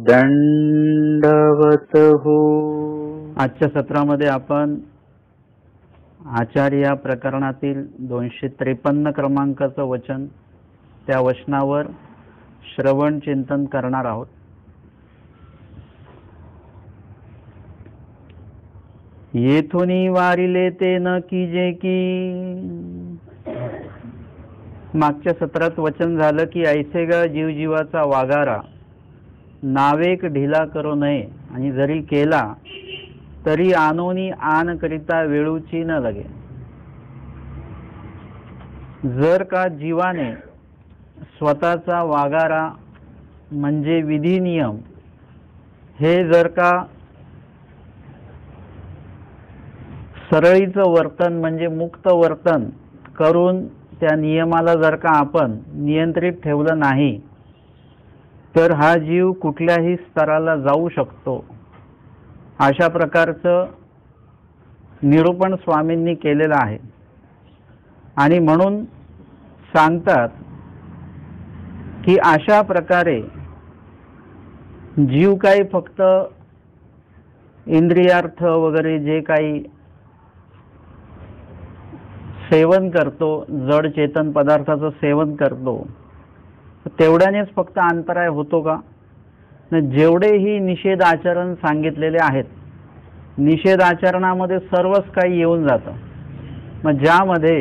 दंडवत हो. आजच्या सत्रामध्ये आपण आचार्य या प्रकरणातील 253 क्रमांकाचं वचन, त्या वचनावर श्रवण चिंतन करणार आहोत. येथुनी वारिले ते न कीजे की. मागच्या सत्रात वचन झालं की ऐसे ग जीवजीवाचा वागारा नावेक ढिला करू नये, आणि जरी केला तरी आनोनी आन करिता वेळूची न लगे. जर का जीवाने स्वतःचा वागारा म्हणजे विधी नियम हे जर का सरळीचं वर्तन म्हणजे मुक्त वर्तन करून त्या नियमाला जर का आपण नियंत्रित ठेवलं नाही तर हा जीव कुठल्याही स्तराला जाऊ शकतो. अशा प्रकारचं निरूपण स्वामींनी केलेलं आहे. आणि म्हणून सांगतात की अशा प्रकारे जीव काही फक्त इंद्रियार्थ वगैरे जे काही सेवन करतो, जड चेतन पदार्थाचं सेवन करतो, तेवढ्यानेच फक्त अंतराय होतो का? जेवढेही निषेध आचरण सांगितलेले आहेत, निषेध आचरणामध्ये सर्वच काही येऊन जातं. मग ज्यामध्ये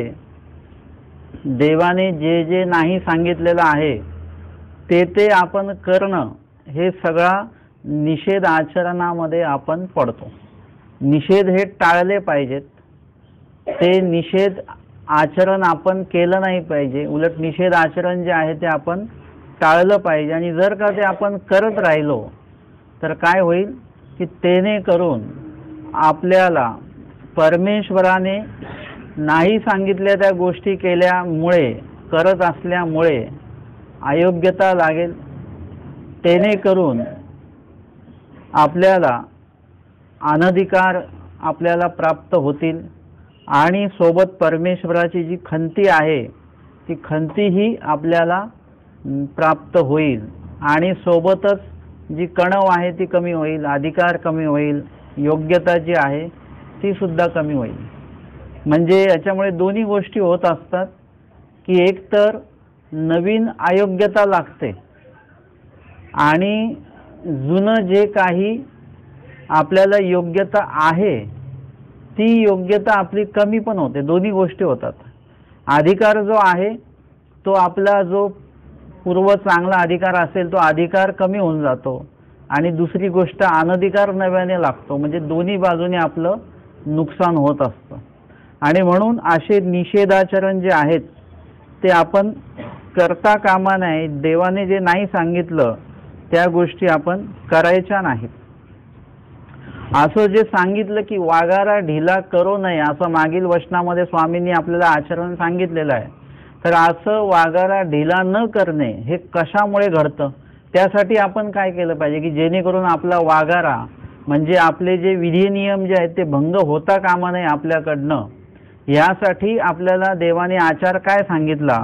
देवाने जे जे नाही सांगितलेलं आहे ते आपण करणं, हे सगळा निषेध आचरणामध्ये आपण पडतो. निषेध हे टाळले पाहिजेत. ते निषेध आचरण आपण केलं नाही पाहिजे. उलट निषेध आचरण जे आहे ते आपण टाळलं पाहिजे. आणि जर का ते आपण करत राहिलो तर काय होईल की तेने करून आपल्याला परमेश्वराने नाही सांगितल्या त्या गोष्टी केल्यामुळे, करत असल्यामुळे अयोग्यता लागेल. तेने करून आपल्याला अनधिकार आपल्याला प्राप्त होतील. आणि सोबत परमेश्वराची जी खंती आहे ती खंतीही आपल्याला प्राप्त होईल. आणि सोबतच जी कणव आहे ती कमी होईल, अधिकार कमी होईल, योग्यता जी आहे ती सुद्धा कमी होईल. म्हणजे याच्यामुळे दोन्ही गोष्टी होत असतात की एक तर नवीन अयोग्यता लागते आणि जुनं जे काही आपल्याला योग्यता आहे ती योग्यता आपली कमी पण होते. दोन्ही गोष्टी होतात. अधिकार जो आहे तो आपला जो पूर्व चांगला अधिकार असेल तो अधिकार कमी होऊन जातो आणि दुसरी गोष्ट अनधिकार नव्याने लागतो. म्हणजे दोन्ही बाजूने आपलं नुकसान होत असतं. आणि म्हणून असे निषेधाचरण जे आहेत ते आपण करता कामा नये. देवाने जे नाही सांगितलं त्या गोष्टी आपण करायच्या नाहीत. असं जे सांगितलं की वागारा ढिला करू नये, असं मागील वचनामध्ये स्वामींनी आपल्याला आचरण सांगितलेलं आहे. तर असं वागारा ढिला न करणे हे कशामुळे घडतं, त्यासाठी आपण काय केलं पाहिजे की जेणेकरून आपला वागारा म्हणजे आपले जे विधी नियम जे आहेत ते भंग होता कामा नये आपल्याकडनं. यासाठी आपल्याला देवाने आचार काय सांगितला,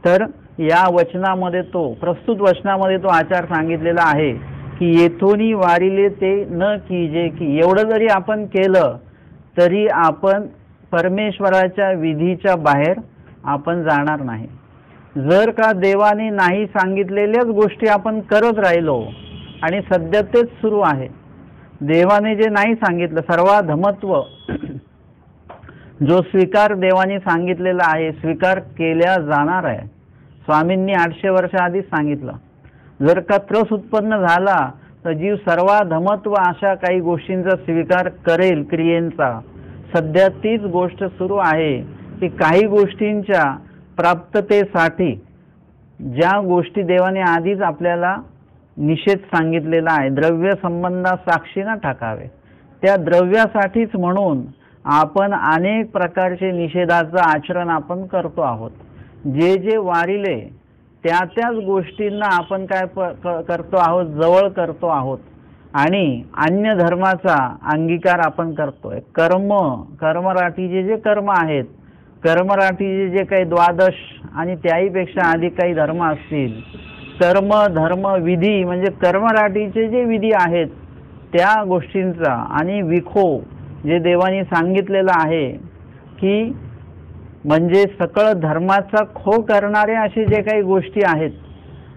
तर या वचनामध्ये तो प्रस्तुत वचनामध्ये तो आचार सांगितलेला आहे की येथोनी वारिले ते न कीजे की. एवढं जरी आपण केलं तरी आपण परमेश्वराच्या विधीच्या बाहेर आपण जाणार नाही. जर का देवाने नाही सांगितलेल्याच गोष्टी आपण करत राहिलो आणि सध्या तेच सुरू आहे, देवाने जे नाही सांगितलं सर्वाधमत्व जो स्वीकार देवाने सांगितलेला आहे स्वीकार केल्या जाणार आहे. स्वामींनी 800 वर्ष आधीच सांगितलं. जर का त्रस उत्पन्न झाला तर जीव सर्वाधमत्व अशा काही गोष्टींचा स्वीकार करेल, क्रियेंचा. सध्या तीच गोष्ट सुरू आहे की काही गोष्टींच्या प्राप्ततेसाठी ज्या गोष्टी देवाने आधीच आपल्याला निषेध सांगितलेला आहे, द्रव्य संबंधा साक्षी न टाकावे, त्या द्रव्यासाठीच म्हणून आपण अनेक प्रकारचे निषेधाचं आचरण आपण करतो आहोत. जे जे वारिले त्याच गोष्टींना आपण काय करतो आहोत, जवळ करतो आहोत आणि अन्य धर्माचा अंगीकार आपण करतोय. कर्मराठीचे जे कर्म आहेत, कर्मराठीचे जे काही द्वादश आणि त्याहीपेक्षा अधिक काही धर्म असतील कर्म धर्म विधी म्हणजे कर्मराटीचे जे विधी आहेत त्या गोष्टींचा आणि विखो जे देवाने सांगितलेलं आहे की म्हणजे सकळ धर्माचा खो करणारे असे जे काही गोष्टी आहेत,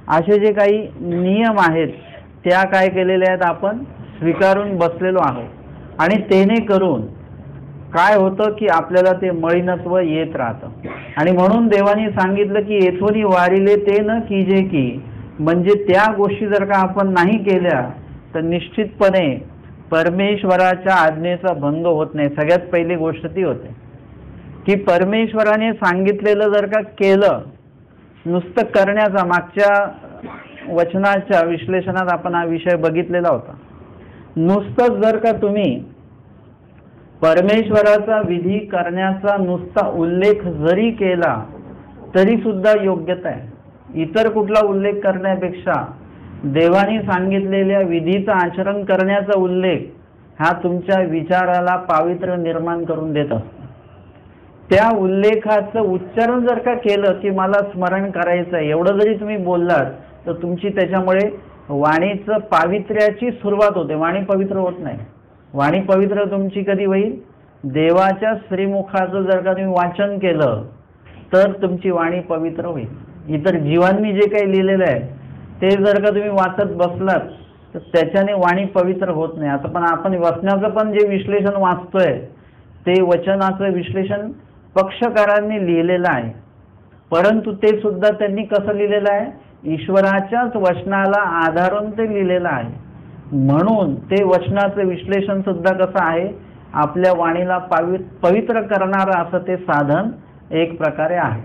असे जे काही नियम आहेत, त्या काय केलेल्या आहेत आपण स्वीकारून बसलेलो आहोत। आणि तेने करून काय होतं की आपल्याला ते मळीनत्व येत राहतं। आणि म्हणून देवाने सांगितलं की येथोनी वारिले ते न कीजे की, म्हणजे त्या गोष्टी जर का आपण नाही केल्या तर निश्चितपणे परमेश्वराच्या आज्ञेचा भंग होत नाही। सगळ्यात पहिली गोष्ट ती होते की परमेश्वराने सांगितलेलं जर का केलं, नुसतं करण्याचा, मागच्या वचनाच्या विश्लेषणात आपण हा विषय बघितलेला होता, नुसतं जर का तुम्ही परमेश्वराचा विधी करण्याचा नुसता उल्लेख जरी केला तरी सुद्धा योग्यता आहे। इतर कुठला उल्लेख करण्यापेक्षा देवाने सांगितलेल्या विधीचं आचरण करण्याचा उल्लेख हा तुमच्या विचाराला पावित्र्य निर्माण करून देत असतो। त्या उल्लेखाचं उच्चारण जर का केलं की मला स्मरण करायचं आहे एवढं जरी तुम्ही बोललात तर तुमची त्याच्यामुळे वाणीचं पावित्र्याची सुरुवात होते। वाणी पवित्र होत नाही। वाणी पवित्र तुमची कधी होईल? देवाच्या श्रीमुखाचं जर का तुम्ही वाचन केलं तर तुमची वाणी पवित्र होईल। इतर जीवांनी जे काही लिहिलेलं आहे ते जर का तुम्ही वाचत बसलात तर त्याच्याने वाणी पवित्र होत नाही। आता पण आपण वचनाचं पण जे विश्लेषण वाचतोय ते वचनाचं विश्लेषण पक्षकारांनी लिहिलेलं आहे, परंतु ते सुद्धा त्यांनी कसं लिहिलेलं आहे? ईश्वराच्याच वचनाला आधारून ते लिहिलेलं आहे। म्हणून ते वचनाचं विश्लेषण सुद्धा कसं आहे? आपल्या वाणीला पवित्र करणारं असं ते साधन एक प्रकारे आहे।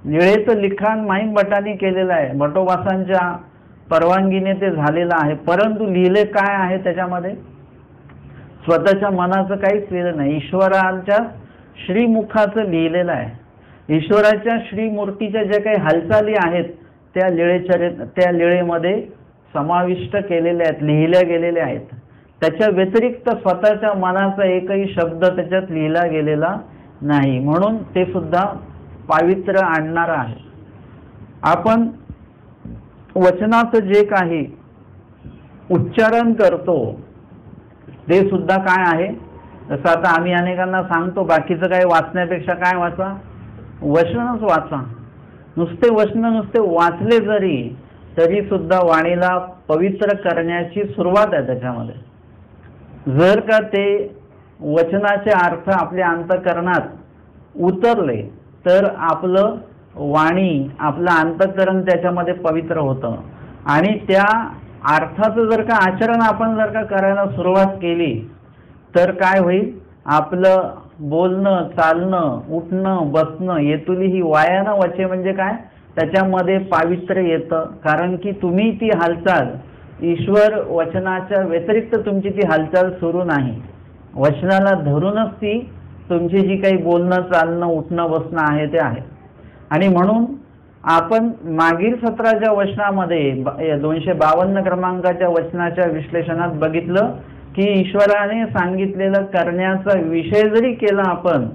निळेचं लिखाण माईम भटांनी केलेलं आहे, भटोबासांच्या परवानगीने ते झालेलं आहे, परंतु लिहिले काय आहे त्याच्यामध्ये? स्वतःच्या मनाचं काहीच लिहिलं नाही, ईश्वराच्या श्रीमुखाचं लिहिलेलं आहे। ईश्वराच्या श्रीमूर्तीच्या ज्या काही हालचाली आहेत त्या लिळेमध्ये समाविष्ट केलेल्या आहेत, लिहिल्या गेलेल्या आहेत। त्याच्या व्यतिरिक्त स्वतःच्या मनाचा एकही शब्द त्याच्यात लिहिला गेलेला नाही, म्हणून ते सुद्धा पावित्र्य आणणारं आहे। आपण वचनाचं जे काही उच्चारण करतो ते सुद्धा काय आहे? जसं आता आम्ही अनेकांना सांगतो बाकीचं काय वाचण्यापेक्षा काय वाचा? वचनच वाचा। नुसते वचन नुसते वाचले तरी सुद्धा वाणीला पवित्र करण्याची सुरुवात आहे त्याच्यामध्ये। जर का ते वचनाचे अर्थ आपल्या अंतःकरणात उतरले तर आपलं वाणी, आपलं अंतःकरण त्याच्यामध्ये पवित्र होतं। आणि त्या अर्थाचं जर का आचरण आपण जर का करायला सुरुवात केली तर काय होईल? आपलं बोलणं, चालणं, उठणं, बसणं येतुली ही वायानं वचे म्हणजे काय? त्याच्यामध्ये पावित्र्य येतं। कारण की तुम्ही ती हालचाल ईश्वर वचनाच्या व्यतिरिक्त तुमची ती हालचाल सुरू नाही, वचनाला धरूनच ती तुमची जी काही बोलणं, चालणं, उठणं, बसणं आहे ते आहे। आणि म्हणून आपण मागील सत्राच्या वचनामध्ये 252 क्रमांकाच्या वचनाच्या विश्लेषणात बघितलं की ईश्वराने सांगितलेलं करण्याचा विषय जरी केला, आपण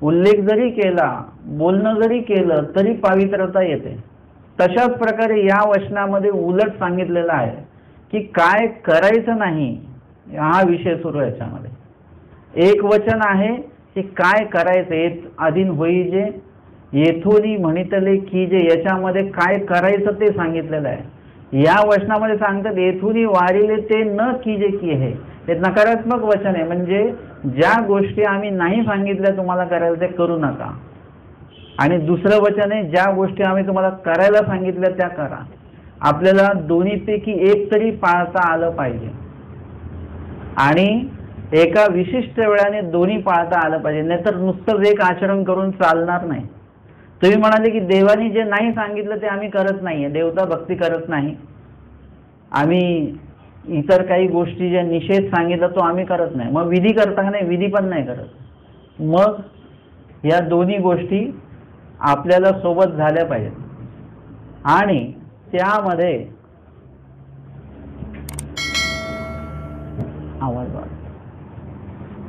उल्लेख जरी केला, बोलणं जरी केलं तरी पावित्रता येते। तशाच प्रकारे या वचनामध्ये उलट सांगितलेलं आहे की काय करायचं नाही, हा विषय सुरू आहे याच्यामध्ये। एक वचन आहे की काय करायचं, अधीन होई जे येथोनी म्हणितले की जे, याच्यामध्ये काय करायचं ते सांगितलेलं आहे। या वचनामध्ये सांगतात येथुनी वारिले ते न कीजे की, हे नकारात्मक वचन आहे, म्हणजे ज्या गोष्टी आम्ही नाही सांगितल्या तुम्हाला करायला ते करू नका। आणि दुसरं वचन आहे ज्या गोष्टी आम्ही तुम्हाला करायला सांगितल्या त्या करा। आपल्याला दोन्हीपैकी एक तरी पाळता आलं पाहिजे आणि एका विशिष्ट वेळाने दोन्ही पाळता आलं पाहिजे, नाहीतर नुसतं एक आचरण करून चालणार नाही। तुम्ही म्हणाले की देवानी जे नाही सांगितलं ते आम्ही करत नाहीये, देवता भक्ती करत नाही, आम्ही इतर काही गोष्टी ज्या निषेध सांगितलं तो आम्ही करत नाही, मग विधी करता का नाही? विधी पण नाही करत। मग या दोन्ही गोष्टी आपल्याला सोबत झाल्या पाहिजेत। आणि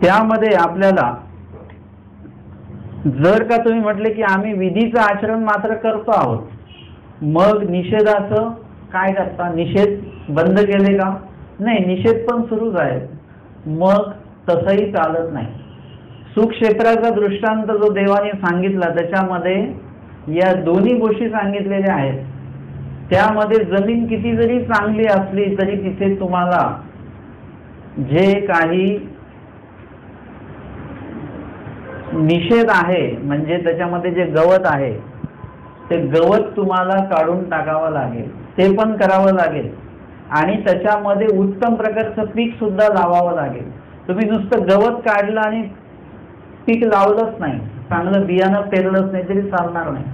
त्यामध्ये आपल्याला जर का तुम्ही म्हटले की आम्ही विधीचं आचरण मात्र करतो आहोत, मग निषेधाचं काय करता? निषेध बंद केले का? नाही, निषेध पण सुरूच आहे. मग तसंही चालत नाही. सुक्षेत्राचा दृष्टांत जो देवाने सांगितला त्याच्यामध्ये या दोन्ही गोष्टी सांगितलेल्या आहेत. त्यामध्ये जमीन किती जरी चांगली असली तरी तिथे तुम्हाला जे काही निषेध आहे, म्हणजे त्याच्यामध्ये जे गवत आहे ते गवत तुम्हाला काढून टाकावं लागेल, ते पण करावं लागेल. आणि त्याच्यामध्ये उत्तम प्रकारचं पीक सुद्धा लावावं लागेल. तुम्ही नुसतं गवत काढलं आणि पीक लावलंच नाही, चांगलं बियाणं पेरलंच नाही तरी चालणार नाही.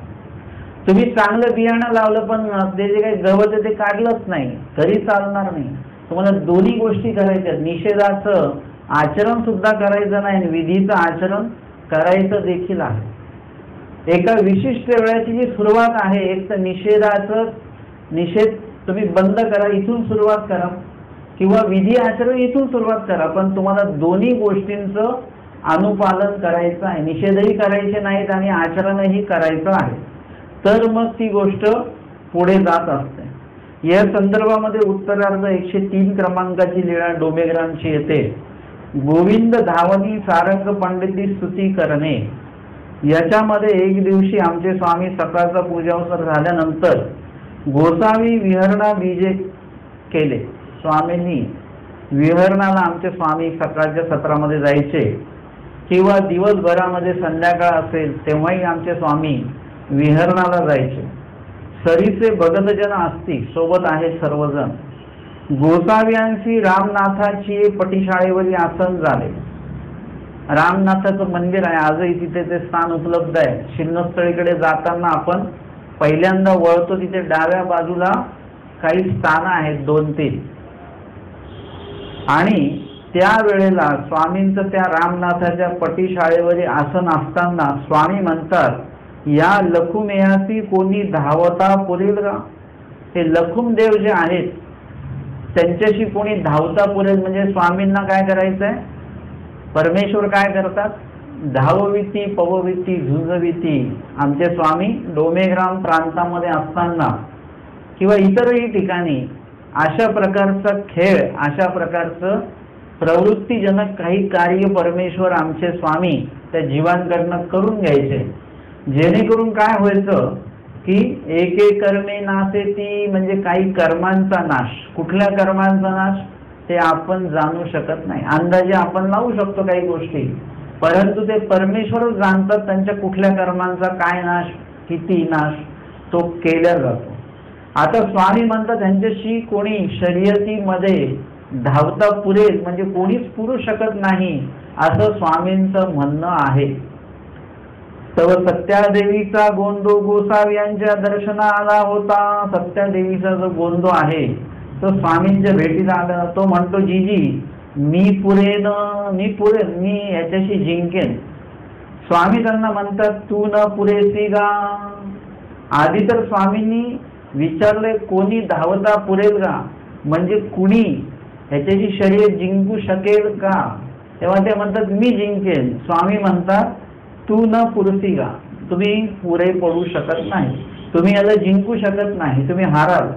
तुम्ही चांगलं बियाणं लावलं पण ते जे काही गवत आहे ते काढलंच नाही तरी चालणार नाही. तुम्हाला दोन्ही गोष्टी करायच्या. निषेधाचं आचरण सुद्धा करायचं नाही आणि विधीचं आचरण करायचं देखील आहे. एका विशिष्ट वेळाची जी सुरुवात आहे, एक तर निषेध तुम्ही बंद करा, इथून सुरुवात करा, किंवा विधी आचरण इथून सुरुवात करा, पण तुम्हाला दोन्ही गोष्टींचं अनुपालन करायचं आहे. निषेधही करायचे नाहीत आणि आचरणही करायचं आहे, तर मग ती गोष्ट पुढे जात असते. या संदर्भामध्ये उत्तरार्ध 103 क्रमांकाची लीळा डोमेग्रामची येते. गोविंद धावनी सारंग पंडिती स्तुती करणे. याच्यामध्ये एक दिवशी आमचे स्वामी सकाळचा पूजावसर झाल्यानंतर गोसावी विहरणा बीजे केले. स्वामींनी विहरणाला आमचे स्वामी सकाळच्या सत्रामध्ये जायचे किंवा दिवसभरामध्ये संध्याकाळ असेल तेव्हाही आमचे स्वामी विहरणाला जायचे. सरीचे भगतजन असती, सोबत आहेत सर्वजण. गोसाव्यांशी रामनाथाची पटीशाळेवरील आसन झाले. रामनाथाचं मंदिर आहे, आजही तिथे ते स्थान उपलब्ध आहे. शिन्नस्थळीकडे जाताना आपण पहिल्यांदा वळतो तिथे डाव्या बाजूला काही स्थानं आहेत, 2-3. आणि त्यावेळेला स्वामींचं त्या रामनाथाच्या पटीशाळेवरील आसन असताना स्वामी म्हणतात, या लखुमेयासी कोणी धावता पुरेल का? हे लखुमदेव जे आहेत त्यांच्याशी कोणी धावता पुरेल. म्हणजे स्वामींना काय करायचंय? परमेश्वर काय करतात? धावविती पवविती झुंजविती. आमचे स्वामी डोमेग्राम प्रांतामध्ये असताना किंवा इतरही ठिकाणी अशा प्रकारचा खेळ, अशा प्रकारचं प्रवृत्तीजनक काही कार्य परमेश्वर आमचे स्वामी त्या जीवांकडनं करून घ्यायचे, जेणेकरून काय व्हायचं की एके कर्मे नासे ती, म्हणजे काही कर्मांचा नाश. कुठल्या कर्मांचा नाश ते आपण जाणू शकत नाही. अंदाजे आपण लावू शकतो काही गोष्टी, परंतु ते परमेश्वरच जाणतात त्यांच्या कुठल्या कर्मांचा काय नाश, किती नाश तो केला जातो. आता स्वामी म्हणतात त्यांच्याशी कोणी शर्यतीमध्ये धावता पुरेल, म्हणजे कोणीच पुरू शकत नाही असं स्वामींचं म्हणणं आहे. तव सत्यादेवीचा गोंदो गोसाव्यांच्या दर्शनाला होता. सत्यादेवीचा जो गोंदो आहे तो स्वामींच्या भेटीला आला. तो म्हणतो, जीजी मी पुरेन, मी याच्याशी जिंकेन. स्वामी त्यांना म्हणतात, तू न पुरेसी का? आधी तर स्वामींनी विचारले कोणी धावता पुरेल का, म्हणजे कुणी ह्याच्याशी शर्यत जिंकू शकेल का? तेव्हा ते म्हणतात मी जिंकेन. स्वामी म्हणतात तू न पुरसी का, तुम्ही पुरे पडू शकत नाही, तुम्ही याला जिंकू शकत नाही, तुम्ही हाराल.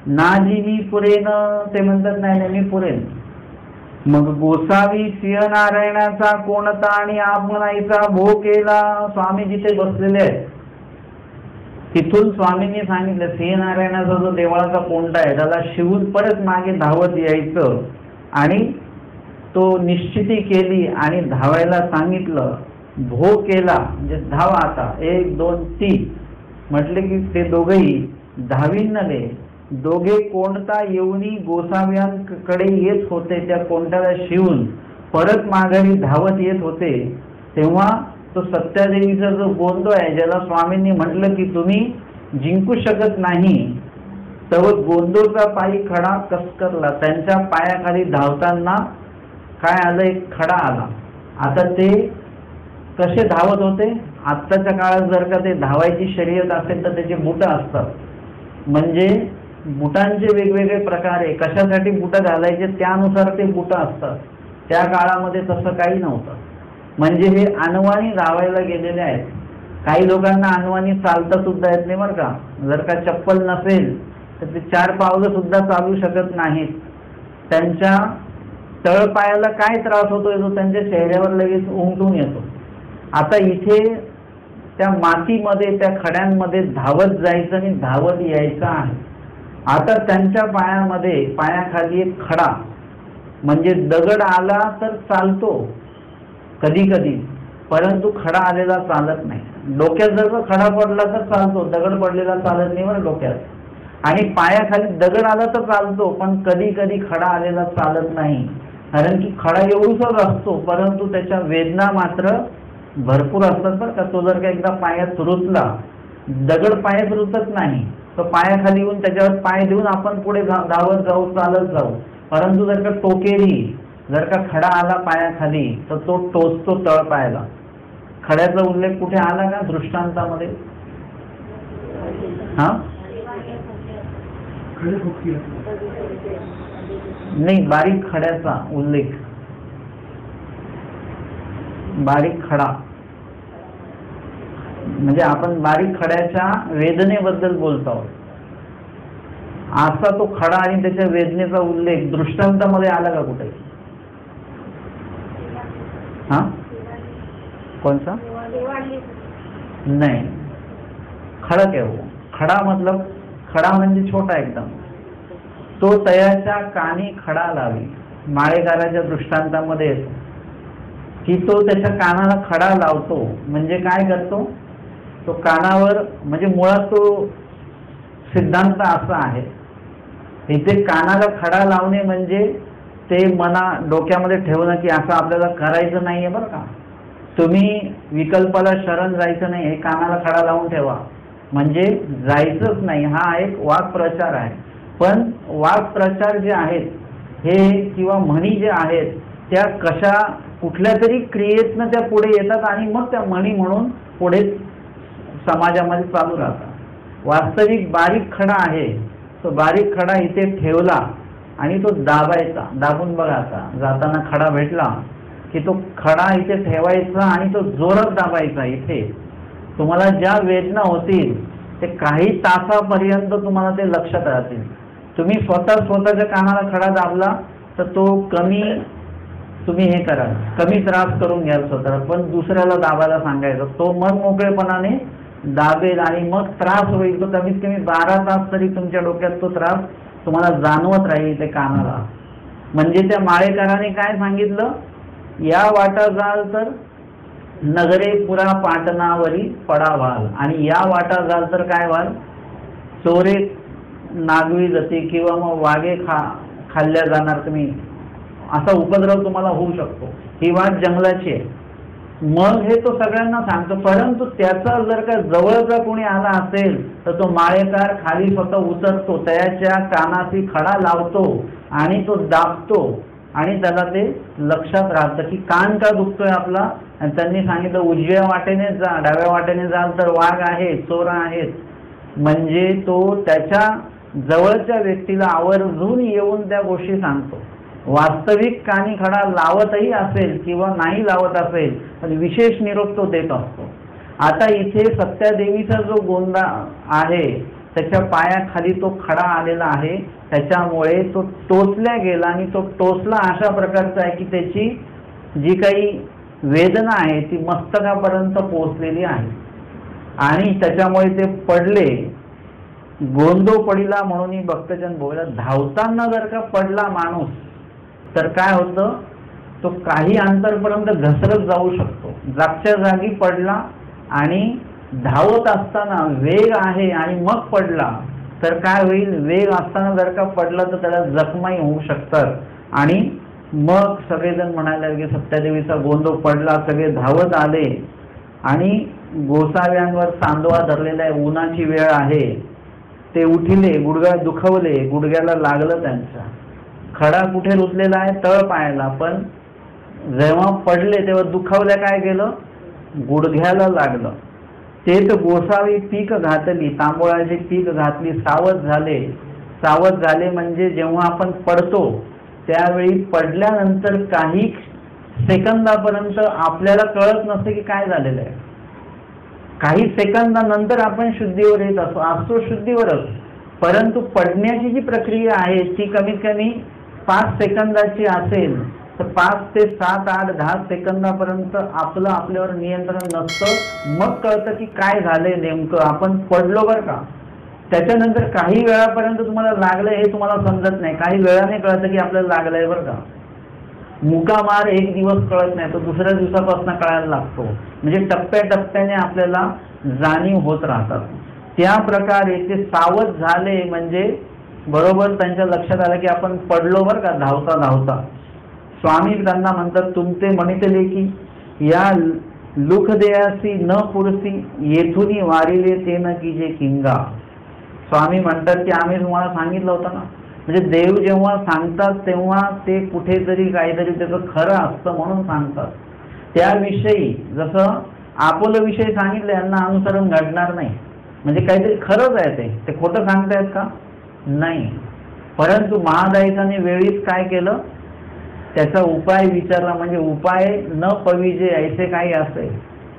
नाजी मी पुरेन, ते म्हणतात नाही मी पुरेन. मग गोसावी सिंह नारायणाचा कोणता आणि आपणाईचा भो केला. स्वामी जिथे बसलेले आहेत तिथून स्वामींनी सांगितलं सिंह नारायणाचा जो देवळाचा कोणता आहे त्याला शिवून परत मागे धावत यायचं. आणि तो निश्चिती केली आणि धावायला सांगितलं. भो केला म्हणजे धावा, आता 1 2 3 म्हटले की ते दोघेही धाविनले. दोघे कोणता येऊनी गोसाव्यांकडे येत होते, त्या कोणत्याला शिवून परत माघारी धावत येत होते. तेव्हा तो सत्यादेवीचा जो गोंदो आहे ज्याला स्वामींनी म्हटलं की तुम्ही जिंकू शकत नाही, तर गोंदोचा पायी खडा कसकरला. त्यांच्या पायाखाली धावताना काय आलं, एक खडा आला. आता ते कसे धावत होते? आत्ताच्या काळात जर का ते धावायची शर्यत असेल तर त्याचे बुट असतात, म्हणजे बुटांचे वेगवेगळे प्रकार आहे. कशासाठी बुट घालायचे त्यानुसार ते बुट असतात. त्या काळामध्ये तसं काही नव्हतं, म्हणजे हे अनवाणी धावायला गेलेले आहेत. काही लोकांना अनवाणी चालता सुद्धा येत नाही बरं का. जर का चप्पल नसेल तर ते 4 पावलं सुद्धा चालू शकत नाहीत. त्यांच्या तळपायाला काय त्रास होतोय तो त्यांच्या चेहऱ्यावर लगेच उमटून येतो. आता इथे त्या मातीमध्ये त्या खड्यांमध्ये धावत जायचं आणि धावत यायचं आहे. आता त्यांच्या पायाखाली एक खडा म्हणजे दगड आला तर चालतो कधी कधी, परंतु खडा आलेला चालत नाही. डोक्यात जर का खडा पडला तर चालतो, दगड पडलेला चालत नाही बरं डोक्यात. आणि पायाखाली दगड आला तर चालतो, पण कधी कधी खडा आलेला चालत नाही. कारण की खडा एवढूसाच असतो, परंतु त्याच्या वेदना मात्र भरपूर असतात बरं का. तो जर का एकदा पायात रुतला, दगड पायात रुतत नाही, तो पायाखाली येऊन त्याच्यावर पाय देऊन आपण पुढे धावत जाऊ, चालत जाऊ. परंतु जर का टोकेरी जर का खडा आला पायाखाली तर तो टोचतो तळपायाला. खड्याचा उल्लेख कुठे आला का दृष्टांतामध्ये? हा नाही, बारीक खड्याचा उल्लेख, बारीक खडा म्हणजे आपण बारीक खड्याच्या वेदनेबद्दल बोलतो आहोत. असा तो खडा आणि त्याच्या वेदनेचा उल्लेख दृष्टांतामध्ये आला का कुठे? हा कोणता? नाही, खडक आहे. खडा मतलब खडा म्हणजे छोटा एकदम. तो तयाच्या कानी खडा लावी, माळेगाराच्या दृष्टांतामध्ये येतो की तो त्याच्या कानाला खडा लावतो. म्हणजे काय करतो तो कानावर, म्हणजे मुळात तो सिद्धांत असा आहे, इथे कानाला खडा लावणे म्हणजे ते डोक्यामध्ये ठेवणं की असं आपल्याला करायचं नाहीये बरं का. तुम्ही विकल्पाला शरण जायचं नाही, हे कानाला खडा लावून ठेवा म्हणजे जायचंच नाही. हा एक वाक्प्रचार आहे. पण वाक्प्रचार जे आहेत हे किंवा म्हणी जे आहेत त्या कशा कुठल्या तरी क्रियेतनं त्या पुढे येतात आणि मग त्या म्हणी म्हणून पुढे समाजामध्ये चालू राहतात. वास्तविक बारीक खडा आहे, तो बारीक खडा इथे ठेवला आणि तो दाबायचा. दाबून बघा, आता जाताना खडा भेटला की तो खडा इथे ठेवायचा आणि तो जोरात दाबायचा. इथे तुम्हाला ज्या वेदना होतील ते काही तासापर्यंत तुम्हाला ते लक्षात राहतील. तुम्ही स्वतःच्या कानाला खडा दाबला तर तो कमी, तुम्ही हे करा, कमी त्रास करून घ्याल स्वतःला, पण दुसऱ्याला दाबायला सांगायचं, तो मन मोकळेपणाने दाबेल आणि मग त्रास होईल. तो कमीत कमी 12 तास तरी तुमच्या डोक्यात तो त्रास तुम्हाला जाणवत राहील ते कानाला. म्हणजे त्या माळेकराने काय सांगितलं, या वाटा जाल तर नगरे पुरा पाटणावरी पडा व्हाल, आणि या वाटा जाल तर काय व्हाल, चोरे नागवी जाते किंवा मग वाघे खाल्ल्या जाणार तुम्ही, असा उपद्रव तुम्हाला होऊ शकतो. ही वाट जंगलाची आहे. मग हे तो सगळ्यांना सांगतो. परंतु त्याचा जर का जवळचा कोणी आला असेल तर तो माळेकार खाली स्वतः उतरतो, त्याच्या कानाशी खडा लावतो आणि तो दाबतो आणि त्याला ते लक्षात राहतं की कान का दुखतोय आपला. आणि त्यांनी सांगितलं उजव्या वाटेने जा, डाव्या वाटेने जाल तर वाघ आहे, चोर आहेत. म्हणजे तो त्याच्या जवळच्या व्यक्तीला आवर्जून येऊन त्या गोष्टी सांगतो. वास्तविक कानी खडा लावतही असेल किंवा नाही लावत असेल पण विशेष निरोप तो देत असतो. आता इथे सत्यादेवीचा जो गोंदा आहे त्याच्या पायाखाली तो खडा आलेला आहे, त्याच्यामुळे तो टोचल्या गेला आणि तो टोचला अशा प्रकारचा आहे की त्याची जी काही वेदना आहे ती मस्तकापर्यंत पोहोचलेली आहे आणि त्याच्यामुळे ते पडले. गोंदो पडिला म्हणून भक्तजन बोलला. धावताना जर का पडला माणूस तर काय होतं, तो काही अंतरपर्यंत घसरत जाऊ शकतो. जागच्या जागी पडला आणि धावत असताना वेग आहे आणि मग पडला तर काय होईल, वेग असताना जर का पडला तर त्याला जखमाही होऊ शकतात. आणि मग सगळेजण म्हणाले की सत्यादेवीचा गोंदो पडला, सगळे धावत आले आणि गोसाव्यांवर चांदवा धरलेला आहे, उन्हाची वेळ आहे. ते उठले, गुडघा दुखवले, गुडघ्याला लागलं त्यांच्या. खडा कुठे रुतलेला आहे, तळ पायाला, पण जेव्हा पडले तेव्हा दुखावल्या काय केलं, गुडघ्याला लागलं. ते तर गोसावी पीक घातली, तांबोळाची पीक घातली, सावध झाले. म्हणजे जेव्हा आपण पडतो त्यावेळी पडल्यानंतर काही सेकंदापर्यंत आपल्याला कळत नसते की काय झालेलं आहे. काही सेकंदानंतर आपण शुद्धीवर येत असतो शुद्धीवरच, परंतु पडण्याची जी प्रक्रिया आहे ती कमीत कमी 5 सेकंदाची असेल तर 5 ते 7, 8, 10 सेकंदापर्यंत आपल्यावर नियंत्रण नसतं. मग कळतं की काय झालंय नेमकं, आपण पडलो बरं का. त्याच्यानंतर काही वेळापर्यंत तुम्हाला लागलंय हे तुम्हाला समजत नाही, काही वेळाने कळतं की आपल्याला लागलंय बरं का. मुकामार एक दिवस कळत नाही, तो दुसऱ्या दिवसापासून कळायला लागतो. म्हणजे टप्प्याटप्प्याने आपल्याला जाणीव होत राहतात. त्या प्रकारे ते सावध झाले म्हणजे बरोबर त्यांच्या लक्षात आलं की आपण पडलो बरं का धावता धावता. स्वामी त्यांना म्हणतात, तुमचे म्हणितले की या लुखदेयासी न पुरसी येथुनी वारिले ते न कीजे किंगा. स्वामी म्हणतात की आम्ही तुम्हाला सांगितलं होतं ना, म्हणजे देव जेव्हा सांगतात तेव्हा ते कुठेतरी काहीतरी त्याचं खरं असतं म्हणून सांगतात. त्याविषयी जसं आपलं विषय सांगितलं यांना अनुसरण घडणार नाही, म्हणजे काहीतरी खरंच आहे ते खोटं सांगतायत का नाही. परंतु महादायिकाने वेळीच काय केलं, त्याचा उपाय विचारला. म्हणजे उपाय न पविजे ऐसे काही असे,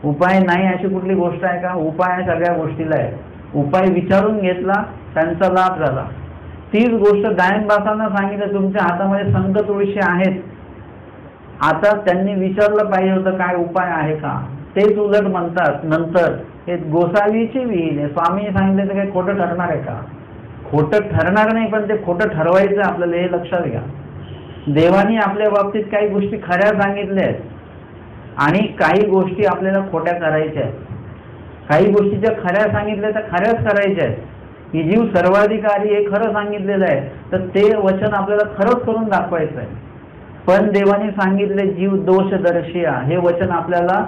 उपाय नाही अशी कुठली गोष्ट आहे का. उपाय सगळ्या गोष्टीला आहे. उपाय विचारून घेतला, त्यांचा लाभ झाला. तीच गोष्ट गायनबासांना सांगितलं, तुमच्या हातामध्ये संघ तुळशी आहेत, आता त्यांनी विचारलं पाहिजे होतं काय उपाय आहे का. तेच उलट म्हणतात नंतर हे गोसावीची विहीर आहे. स्वामीने सांगितलं तर काही खोटं ठरणार आहे का. खोटं ठरणार नाही, पण ते खोटं ठरवायचं आपल्याला हे लक्षात घ्या. देवानी आपल्या बाबतीत काही गोष्टी खऱ्या सांगितल्या आहेत आणि काही गोष्टी आपल्याला खोट्या करायच्या आहेत. काही गोष्टी ज्या खऱ्या सांगितल्या त्या खऱ्याच करायच्या आहेत. की जीव सर्वाधिकारी हे खरं सांगितलेलं आहे तर ते वचन आपल्याला खरंच करून दाखवायचं आहे. पण देवाने सांगितले जीव दोषदर्शिया, हे वचन आपल्याला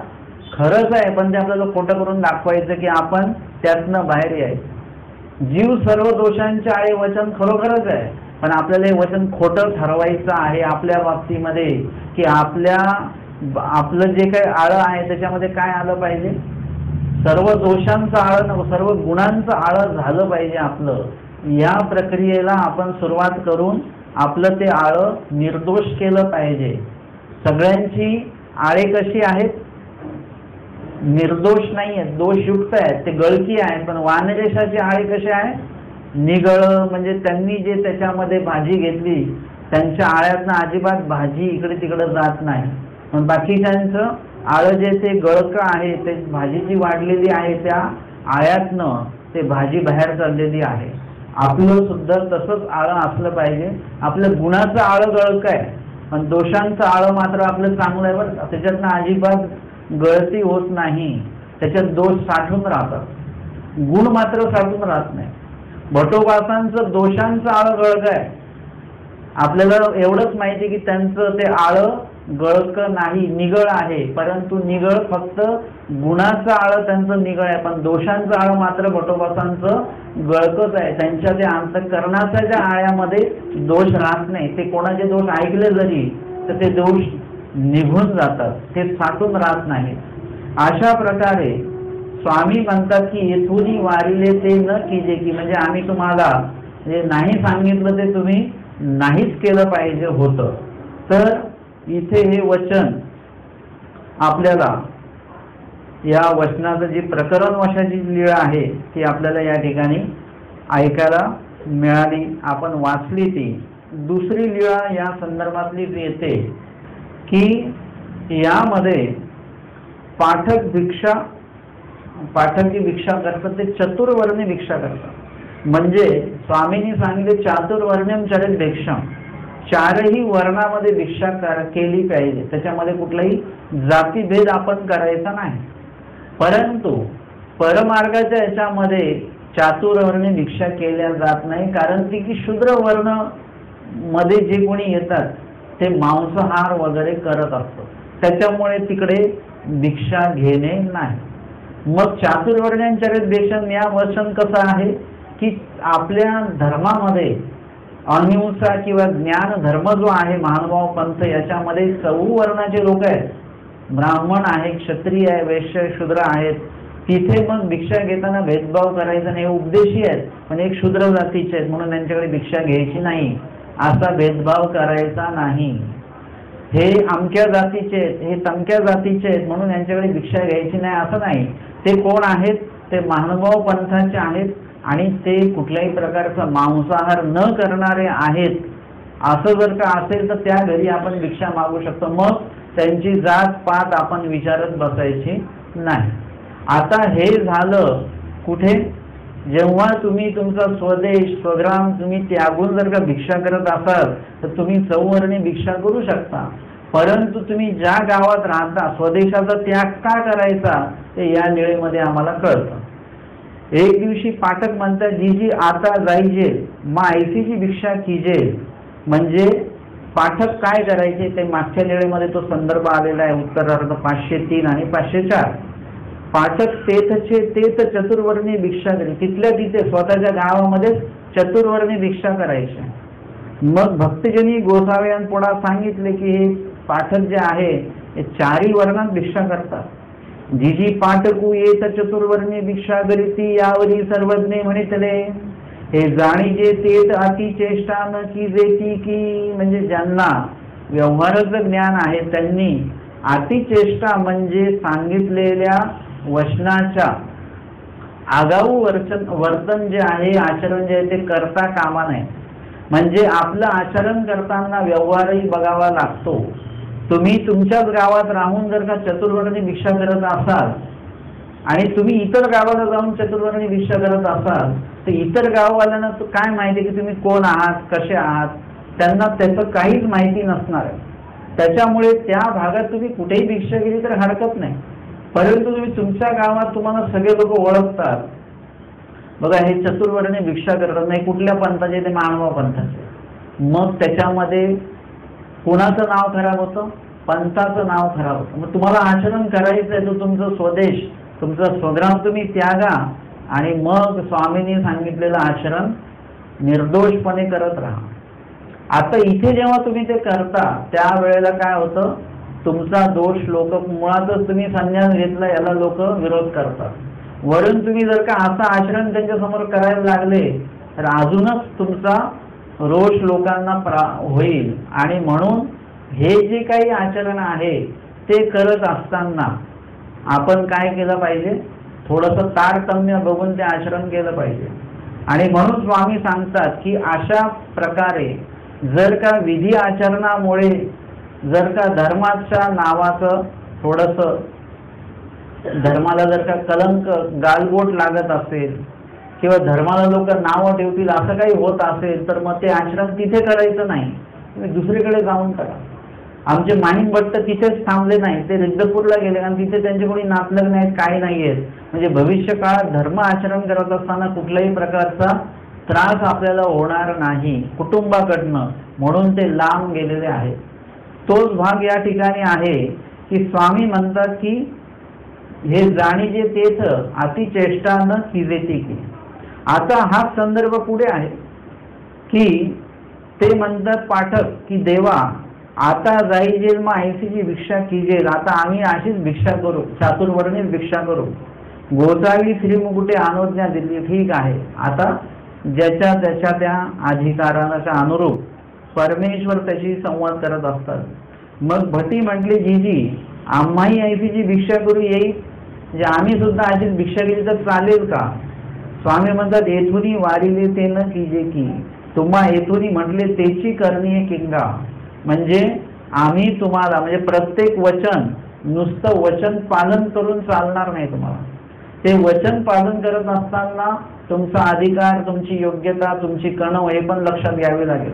खरंच आहे पण ते आपल्याला खोटं करून दाखवायचं की आपण त्यातनं बाहेर यायचं. जीव सर्व दोषांचे आहे वचन खरोखरच आहे, पण आपल्याला हे वचन खोटं ठरवायचं आहे आपल्या बाबतीमध्ये. की आपलं जे काही आळं आहे त्याच्यामध्ये काय आलं पाहिजे, सर्व दोषांचं आळं, सर्व गुणांचं आळं झालं पाहिजे आपलं. या प्रक्रियेला आपण सुरुवात करून आपलं ते आळं निर्दोष केलं पाहिजे. सगळ्यांची आळे कशी आहेत, निर्दोष नाही आहेत, दोषयुक्त आहेत, ते गळकी आहेत. पण वानरेशाची आळे कशी आहे, निगळ. म्हणजे त्यांनी जे त्याच्यामध्ये भाजी घेतली त्यांच्या आळ्यातनं अजिबात भाजी इकडे तिकडे जात नाही. पण बाकीच्यांचं आळं जे ते गळकं आहे, ते भाजी जी वाढलेली आहे त्या आळ्यातनं ते भाजी बाहेर चाललेली आहे. आपलं सुद्धा तसंच आळं असलं पाहिजे. आपलं गुणाचं आळं गळकं आहे पण दोषांचं आळं मात्र आपलं चांगलं आहे बरं. त्याच्यातनं अजिबात गळती होत नाही, त्याच्यात दोष साठून राहतात, गुण मात्र साठून राहत नाही. भटोबासांचं दोषांचं आळं गळकं आहे. आपल्याला एवढंच माहिती की त्यांचं ते आळं गळकं नाही, निगळ आहे. परंतु निगळ फक्त गुणाचं आळं त्यांचं निगळ आहे, पण दोषांचं आळं मात्र भटोबासांचं गळकच आहे. त्यांच्या त्या अंतःकरणाच्या ज्या आळ्यामध्ये दोष राहत नाही. ते कोणाचे दोष ऐकले जरी तर ते दोष निघून जातात, ते साठून राहत नाहीत. अशा प्रकारे स्वामी म्हणतात की येथून वारिले ते न कीजे की, म्हणजे आम्ही तुम्हाला जे नाही सांगितलं ते तुम्ही नाहीच केलं पाहिजे होतं. तर इथे हे वचन आपल्याला या वचनाचं जी प्रकरण वशाची लीळा आहे ती आपल्याला या ठिकाणी ऐकायला मिळाली, आपण वाचली. ती दुसरी लीळा या संदर्भातली येते की यामध्ये पाठक जी भिक्षा करतात ते चतुर्वर्णी भिक्षा करतात. म्हणजे स्वामींनी सांगितले चातुर्वर्ण्यम चरित भिक्षम, चारही वर्णामध्ये भिक्षा केली पाहिजे. त्याच्यामध्ये कुठलाही जातीभेद आपण करायचा नाही. परंतु परमार्गाच्या याच्यामध्ये चातुर्वर्णी भिक्षा केल्या जात नाही, कारण की शूद्र वर्ण मध्ये जे कोणी येतात ते मांसाहार वगैरे करत असतात, त्याच्यामुळे तिकडे भिक्षा घेणे नाही. मग चातुर्वर्ण्यांचरित भिक्षम या वचन कसं आहे की आपल्या धर्मामध्ये अहिंसा किंवा ज्ञान धर्म जो आहे महानुभाव पंथ, याच्यामध्ये चौवर्णाचे लोक आहेत. ब्राह्मण आहे, क्षत्रिय आहे, वैश्य शूद्र आहेत. तिथे मग भिक्षा घेताना भेदभाव करायचा नाही. उपदेशी आहेत पण एक शूद्र जातीचे आहेत म्हणून त्यांच्याकडे भिक्षा घ्यायची नाही, असा भेदभाव करायचा नाही. हे अमक्या जातीचे आहेत, हे तमक्या जातीचे आहेत म्हणून यांच्याकडे भिक्षा घ्यायची नाही असं नाही. ते कोण आहेत? ते महानुभाव पंथाचे आहेत आणि ते कुठल्याही प्रकारचा मांसाहार न करणारे आहेत. असं जर का असेल तर त्या घरी आपण भिक्षा मागू शकतो. मग त्यांची जात पात आपण विचारत बसायची नाही. आता हे झालं कुठे? जेव्हा तुम्ही तुमचा स्वदेश स्वग्राम तुम्ही त्यागून जर का भिक्षा करत असाल तर तुम्ही चौवर्णी भिक्षा करू शकता. परंतु तुम्ही ज्या गावात राहता स्वदेशाचा त्याग का करायचा ते या निळेमध्ये आम्हाला कळतं. एक दिवशी पाठक म्हणतात, जी आता जाईजे मा ऐसीची भिक्षा कीजे. म्हणजे पाठक काय करायचे ते मागच्या निळेमध्ये तो संदर्भ आलेला आहे. उत्तरार्ध 503 आणि 504. पाठक तेथचे तेथ चतुर्वर्णी भिक्षा करी. तिथल्या तिथे स्वतःच्या गावामध्ये चतुर्वर्णी भिक्षा करायचे. मग भक्तजनी गोसाव्यांपुढे सांगितले की हे पाठक जे आहे हे 4 वर्णात भिक्षा करतात. जी पाठकू येत चतुर्वर्णी भिक्षा करीती यावरी सर्वज्ञ म्हणितले. हे जाणीजे तेत अति चेष्टा न की जेती की. म्हणजे ज्यांना व्यवहाराचं ज्ञान आहे त्यांनी अतिचेष्टा म्हणजे सांगितलेल्या वचनाच्या आगाऊ वर्तन जे आहे आचरण जे आहे ते करता कामा नये. म्हणजे आपलं आचरण करताना व्यवहारही बघावा लागतो. तुम्ही तुमच्याच गावात राहून जर का चतुर्वर्णी भिक्षा करत असाल आणि तुम्ही इतर गावाला जाऊन चतुर्वर्णी भिक्षा करत असाल तर इतर गाववाल्यांना काय माहिती की तुम्ही कोण आहात कसे आहात, त्यांना त्याचं काहीच माहिती नसणार आहे. त्याच्यामुळे त्या भागात तुम्ही कुठेही भिक्षा केली तर हरकत नाही. परंतु तुम्ही तुमच्या गावात तुम्हाला सगळे लोक ओळखतात. बघा हे चतुर्वर्णी भिक्षा करतात नाही कुठल्या पंथाचे ते महानुभाव पंथाचे. मग त्याच्यामध्ये कुणाचं नाव खराब होतं? पंथाचं नाव खराब होतं. मग तुम्हाला आचरण करायचं आहे तर तुमचं स्वदेश तुमचा स्वग्राम तुम्ही त्यागा आणि मग स्वामींनी सांगितलेलं आचरण निर्दोषपणे करत राहा. आता इथे जेव्हा तुम्ही ते करता त्यावेळेला काय होतं? तुमचा दोष लोक मुळातच तुम्ही संन्यास घेतला याला लोक विरोध करतात. वरून तुम्ही जर का असं आचरण त्यांच्या समोर करायला लागले तर अजूनच तुमचा रोष लोकांना होईल. आणि म्हणून हे जे काही आचरण आहे ते करत असताना आपण काय केलं पाहिजे? थोडंसं तारतम्य बघून ते आचरण केलं पाहिजे. आणि म्हणून स्वामी सांगतात की अशा प्रकारे जर का विधी आचरणामुळे जर का धर्माच्या नावाचं थोडंसं धर्माला जर का कलंक गालबोट लागत असेल किंवा धर्माला लोक नावं ठेवतील असं काही होत असेल तर मग ते आचरण तिथे करायचं नाही, तुम्ही दुसरीकडे जाऊन करा. आमचे माहीम भट्ट तिथेच थांबले नाही, ते रिद्धपूरला गेले कारण तिथे त्यांचे कोणी नातलग नाहीत काही नाही आहेत. म्हणजे भविष्य काळात धर्म आचरण करत असताना कुठल्याही प्रकारचा त्रास आपल्याला होणार नाही कुटुंबाकडनं, म्हणून ते लांब गेलेले आहेत. तोच भाग या ठिकाणी आहे की स्वामी म्हणतात की हे जाणीजे तेथ अतिचेष्टा न कीजेती की. आता हा संदर्भ पुढे आहे की ते म्हणतात पाठक की देवा आता जाईजेल मग ऐसीची भिक्षा कीजेल. आता आम्ही अशीच भिक्षा करू, चातुर्वर्णीच भिक्षा करू. गोसावी श्रीमुकुटे अनुज्ञा दिली, ठीक आहे. आता ज्याच्या त्याच्या त्या अधिकाराच्या अनुरूप परमेश्वर त्याशी संवाद करत असतात. मग भटी म्हटली जीजी आम्हाही ऐसीची भिक्षा करू येईल, म्हणजे आम्ही सुद्धा अशीच भिक्षा केली तर चालेल का? स्वामी म्हणतात येथुनी वारिले ते न कीजे की. तुम्हा येथुनी म्हटले तेची करणी किंगा. म्हणजे आम्ही तुम्हाला म्हणजे प्रत्येक वचन नुसतं वचन पालन करून चालणार नाही. तुम्हाला ते वचन पालन करत असताना तुमचा अधिकार तुमची योग्यता तुमची कणव हे पण लक्षात घ्यावे लागेल.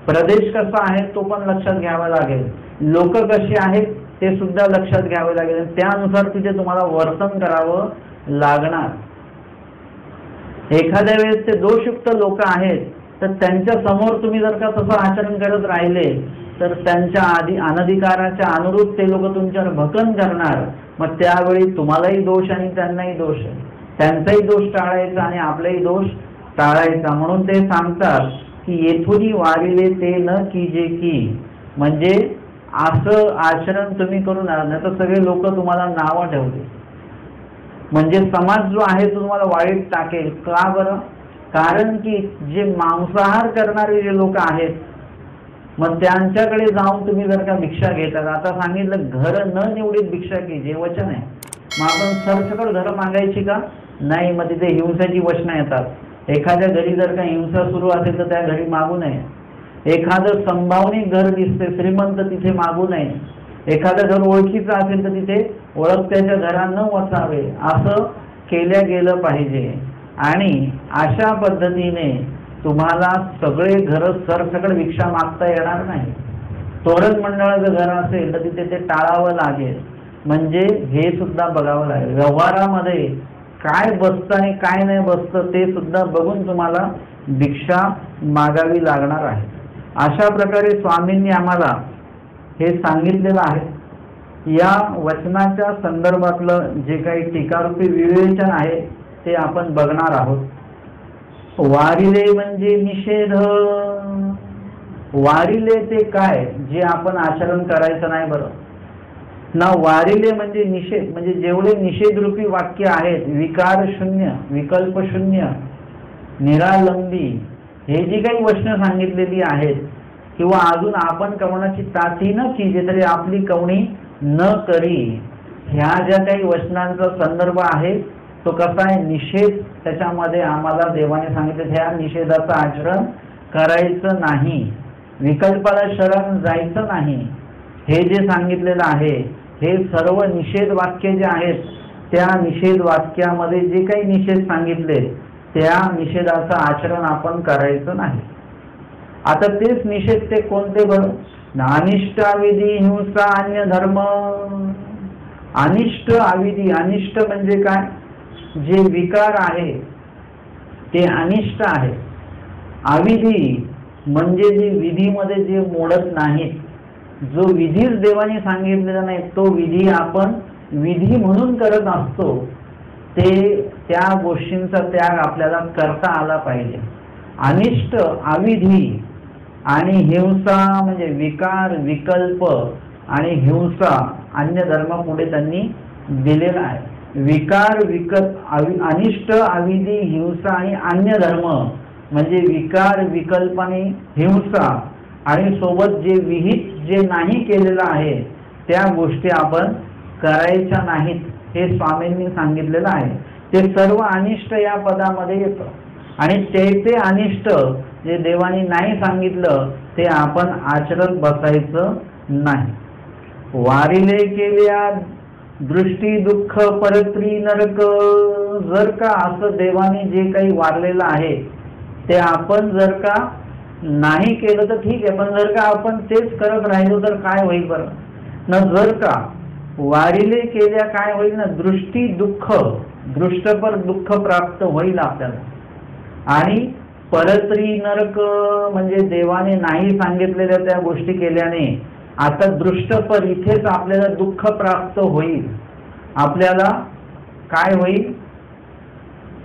प्रदेश कसा आहे तो पण लक्षात घ्यावा लागेल. लोक कशी आहेत ते सुद्धा लक्षात घ्यावे लागेल. त्यानुसार तिथे तुम्हाला वर्तन करावं लागणार. एखाद्या वेळेस ते दोषयुक्त लोक आहेत तर त्यांच्या समोर तुम्ही जर का तसं आचरण करत राहिले तर त्यांच्या अनधिकाराच्या अनुरूप ते लोक तुमच्यावर भकन करणार. मग त्यावेळी तुम्हालाही दोष आणि त्यांनाही दोष आहे. त्यांचाही दोष टाळायचा आणि आपलाही दोष टाळायचा. म्हणून ते सांगतात की येथुनी वारिले ते न कीजे की. म्हणजे असं आचरण तुम्ही करू नये तर सगळे लोक तुम्हाला नावं ठेवतील. म्हणजे समाज जो आहे तो तुम्हाला वाईट टाकेल. का बरं? कारण की जे मांसाहार करणारे जे लोक आहेत मग त्यांच्याकडे जाऊन तुम्ही जर का भिक्षा घेतात. आता सांगितलं घर न निवडीत भिक्षा की जे वचन आहे मग आपण सरसकट घरं मागायची का? नाही. मग तिथे हिंसाची वचनं येतात. एखाद्या घरी जर का हिंसा सुरू असेल तर त्या घरी मागू नये. एखादं संभावनी घर दिसते श्रीमंत, तिथे मागू नये. एखादं घर ओळखीचं असेल तर तिथे ओळखत्याच्या घरात न वसावे, असं केल्या गेलं पाहिजे. आणि अशा पद्धतीने तुम्हाला सगळे घर सरसकट भिक्षा मागता येणार नाही. तोरण मंडळाचं घर असेल तर तिथे ते टाळावं लागेल. म्हणजे हे सुद्धा बघावं लागेल. व्यवहारामध्ये काय बसतं आणि काय नाही बसतं ते सुद्धा बघून तुम्हाला भिक्षा मागावी लागणार आहे. अशा प्रकारे स्वामींनी आम्हाला हे सांगितलेलं आहे. या वचनाच्या संदर्भातलं जे काही टीकारूपी विवेचन आहे ते आपण बघणार आहोत. वारिले म्हणजे निषेध. वारिले ते काय? जे आपण आचरण करायचं नाही बरं ना. वारिले म्हणजे निषेध, म्हणजे जेवढे निषेधरूपी वाक्य आहेत, विकार शून्य, विकल्प शून्य, निरालंबी, हे जी काही वचनं सांगितलेली आहेत, किंवा अजून आपण कवणाची ताती न केली तरी आपली कवणी न करी, ह्या ज्या काही वचनांचा संदर्भ आहे तो कसा आहे? निषेध. त्याच्यामध्ये आम्हाला देवाने सांगितलं ह्या निषेधाचं आचरण करायचं नाही, विकल्पाला शरण जायचं नाही. हे जे सांगितलेलं आहे हे सर्व निषेध वाक्य जे आहेत त्या निषेध वाक्यामध्ये जे काही निषेध सांगितले त्या निषेधाचं आचरण आपण करायचं नाही. आता तेच निषेध ते कोणते बरं? अनिष्ट अविधी हिंसा अन्य धर्म. अनिष्ट अविधी, अनिष्ट म्हणजे काय? जे विकार आहे ते अनिष्ट आहे. अविधी म्हणजे जे विधीमध्ये जे मोडत नाहीत, जो विधीच देवाने सांगितलेला नाही तो विधी आपण विधी म्हणून करत असतो, ते त्या गोष्टींचा त्याग आपल्याला करता आला पाहिजे. अनिष्ट अविधी आणि हिंसा म्हणजे विकार, विकल्प आणि हिंसा अन्य धर्म पुढे त्यांनी दिलेला आहे. विकार, अनिष्ट अविधी हिंसा आणि अन्य धर्म म्हणजे विकार, विकल्प आणि हिंसा, आणि सोबत जे विहित जे नाही केलेलं आहे त्या गोष्टी आपण करायच्या नाहीत, हे स्वामींनी सांगितलेलं आहे. ते सर्व अनिष्ट या पदामध्ये येतं. आणि ते अनिष्ट जे देवाने नाही सांगितलं ते आपण आचरत बसायचं नाही. वारिले केल्या दृष्टी दुःख परत्री नरक. जर का असं देवाने जे काही वारलेलं आहे ते आपण जर का नाही केलं तर ठीक आहे, पण जर का आपण तेच करत राहिलो तर काय होईल बरं न? जर का वारिले केल्या काय होईल ना? दृष्टी दुःख, दृष्टपर दुःख प्राप्त होईल आपल्याला. आणि परत्री नरक म्हणजे देवाने नाही सांगितलेल्या त्या गोष्टी केल्याने आता दृष्टपर इथेच आपल्याला दुःख प्राप्त होईल. आपल्याला काय होईल?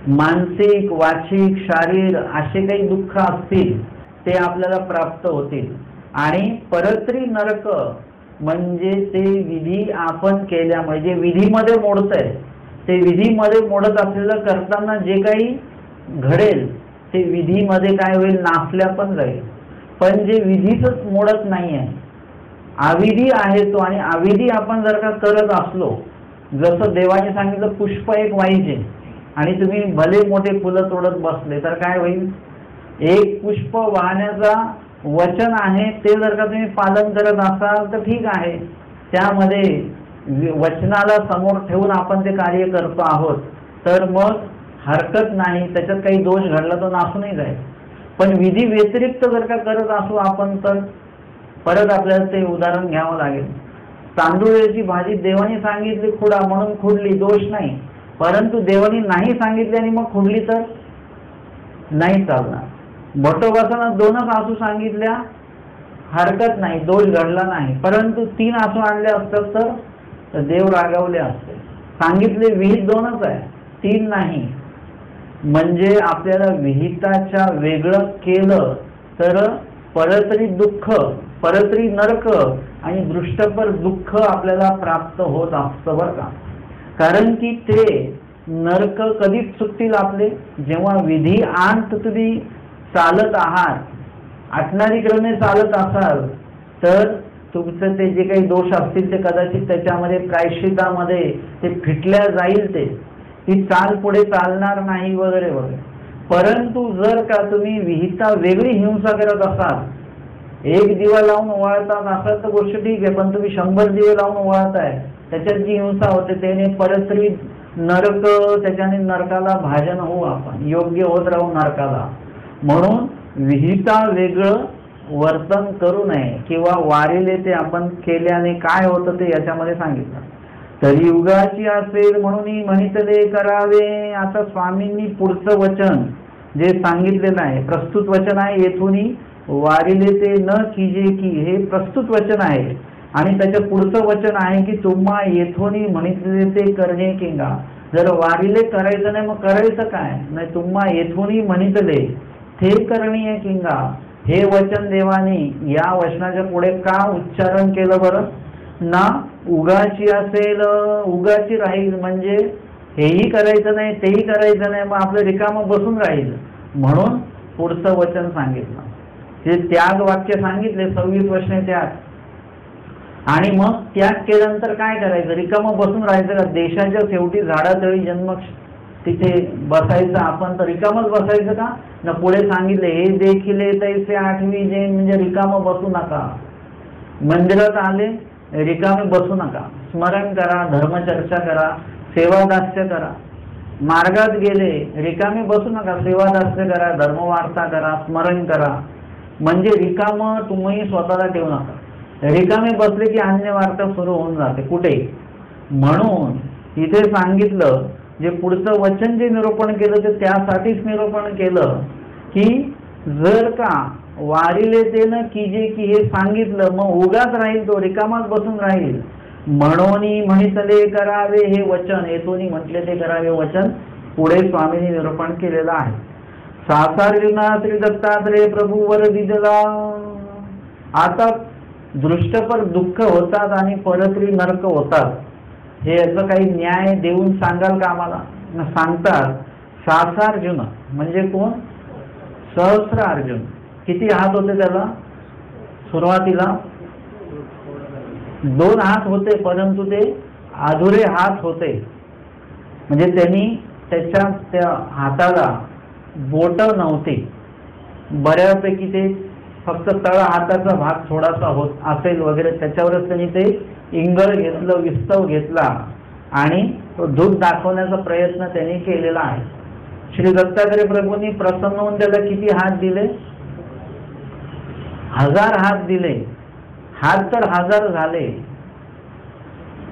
मानसिक, वाचिक, शारीरिक असे काही दुःख असतील ते आपल्याला प्राप्त होतील. आणि परत्री नरक म्हणजे ते विधी आपण केल्यामुळे जे विधीमध्ये मोडतंय, ते विधीमध्ये मोडत असलेलं करताना जे काही घडेल ते विधीमध्ये काय होईल? नासल्या पण जाईल. पण जे विधीच मोडत नाही आहे, अविधी आहे तो, आणि अविधी आपण जर का करत असलो, जसं देवाने सांगितलं पुष्प एक वाहिजे आणि तुम्ही भले मोठे फुलं तोडत बसले तर काय होईल? एक पुष्प वाहण्याचा वचन आहे ते जर का तुम्ही पालन करत असाल तर ठीक आहे, त्यामध्ये वचनाला समोर ठेवून आपण ते कार्य करतो आहोत तर मग हरकत नाही, त्याच्यात काही दोष घडला तर नासूनही जाईल. पण विधी व्यतिरिक्त जर का करत असू आपण तर परत आपल्याला ते उदाहरण घ्यावं लागेल. तांदूळाची भाजी देवाने सांगितली खुडा म्हणून खुडली, दोष नाही. परंतु देवाने नाही सांगितले आणि मग खुडली तर नाही चालणार. बटोबासांना 2च आसू सांगितल्या, हरकत नाही, दोष घडला नाही. परंतु 3 आसू आणले असतात तर देव रागावले असते. सांगितले विहित 2च आहे, 3 नाही. म्हणजे आपल्याला विहिताच्या वेगळं केलं तर परत्री दुःख, परत्री नरक आणि दृष्टपर दुःख आपल्याला प्राप्त होत असतं बरं का. कारण की ते नरक कधीच सुटतील आपले? जेव्हा विधी अंत तुम्ही चालत आहात, आटणारी क्रमे चालत असाल तर तुमचं ते जे काही दोष असतील ते कदाचित त्याच्यामध्ये प्रायश्चितामध्ये ते फिटल्या जाईल, ती चाल पुढे चालणार नाही वगैरे वगैरे. परंतु जर का तुम्ही विहिता वेगळी हिंसा करत असाल, एक दिवा लावून ओवाळतात असाल तर गोष्ट ठीक आहे, पण तुम्ही 100 दिवे लावून ओवाळताय, त्याच्यात जी हिंसा होते त्याने परस्त्री नरक, त्याच्याने नरकाला भाजन होऊ, आपण योग्य होत राहू नरकाला. म्हणून विहिता वेगळं वर्तन करू नये, किंवा वारिले ते आपण केल्याने काय होतं ते याच्यामध्ये सांगितलं. तरी युगाची असेल म्हणून म्हणितले करावे. आता स्वामींनी पुढचं वचन जे सांगितलेलं आहे, प्रस्तुत वचन आहे, येथून वारिले ते न कीजे की, हे प्रस्तुत वचन आहे. आणि त्याच्या पुढचं वचन आहे की तुम्हा येथून म्हणितले ते करणे किंगा. जर वारिले करायचं नाही मग करायचं काय नाही, तुम्हा येथून म्हणितले ते करणे किंगा. हे वचन देवाने या वचनाच्या पुढे का उच्चारण केलं बरं? ना उगाची असेल, उगाची राहील म्हणजे हेही करायचं नाही तेही करायचं नाही, मग आपलं रिकामं बसून राहील, म्हणून पुढचं वचन सांगितलं. हे त्याग वाक्य सांगितले, 26 वचने त्याग. आणि मग त्याग केल्यानंतर काय करायचं? रिकामं बसून राहायचं का? देशाच्या शेवटी झाडातळी जन्म तिथे बसायचं, आपण तर रिकामच बसायचं का? न पुढे सांगितले हे देखिले तैसे 8वी जैन, म्हणजे रिकामं बसू नका. मंदिरात आले रिकामे बसू नका, स्मरण करा, धर्मचर्चा करा, सेवादास्य करा. मार्गात गेले रिकामे बसू नका, सेवादास्य करा, धर्मवार्ता करा, स्मरण करा. म्हणजे रिकामं तुम्ही स्वतःला ठेवू नका. रिकामे बसले की अन्य वार्ता सुरू होऊन जाते कुठे. म्हणून इथे सांगितलं, जे पुढचं वचन जे निरूपण केलं ते त्यासाठीच निरूपण केलं की जर का वारिले ते न कीजे की हे सांगितलं, मग उगाच राहील, तो रिकामाच बसून राहील. म्हणून म्हणितले करावे हे वचन, येथून म्हटले ते करावे वचन पुढे स्वामींनी निरूपण केलेलं आहे. सासार्जुना श्री दत्तात्रेय प्रभू वर दिदला. आता दृष्टपर दुःख होतात आणि परत्री नरक होतात, हे याचं काही न्याय देऊन सांगाल का आम्हाला? सांगतात. सासार्जुन म्हणजे कोण? सहस्र अर्जुन. किती हात होते त्याला? सुरुवातीला 2 हात होते, परंतु ते अधुरे हात होते. म्हणजे त्यांनी त्याच्या त्या हाताला बोट नव्हती, बऱ्यापैकी ते फक्त तळ हाताचा भाग थोडासा होत असेल वगैरे, त्याच्यावरच त्यांनी ते इंगळ घेतलं, विस्तव घेतला आणि तो दूध दाखवण्याचा प्रयत्न त्यांनी केलेला आहे. श्री दत्तात्रेय प्रभूंनी प्रसन्न होऊन त्याला किती हात दिले? 1000 हात दिले. हात तर 1000 झाले.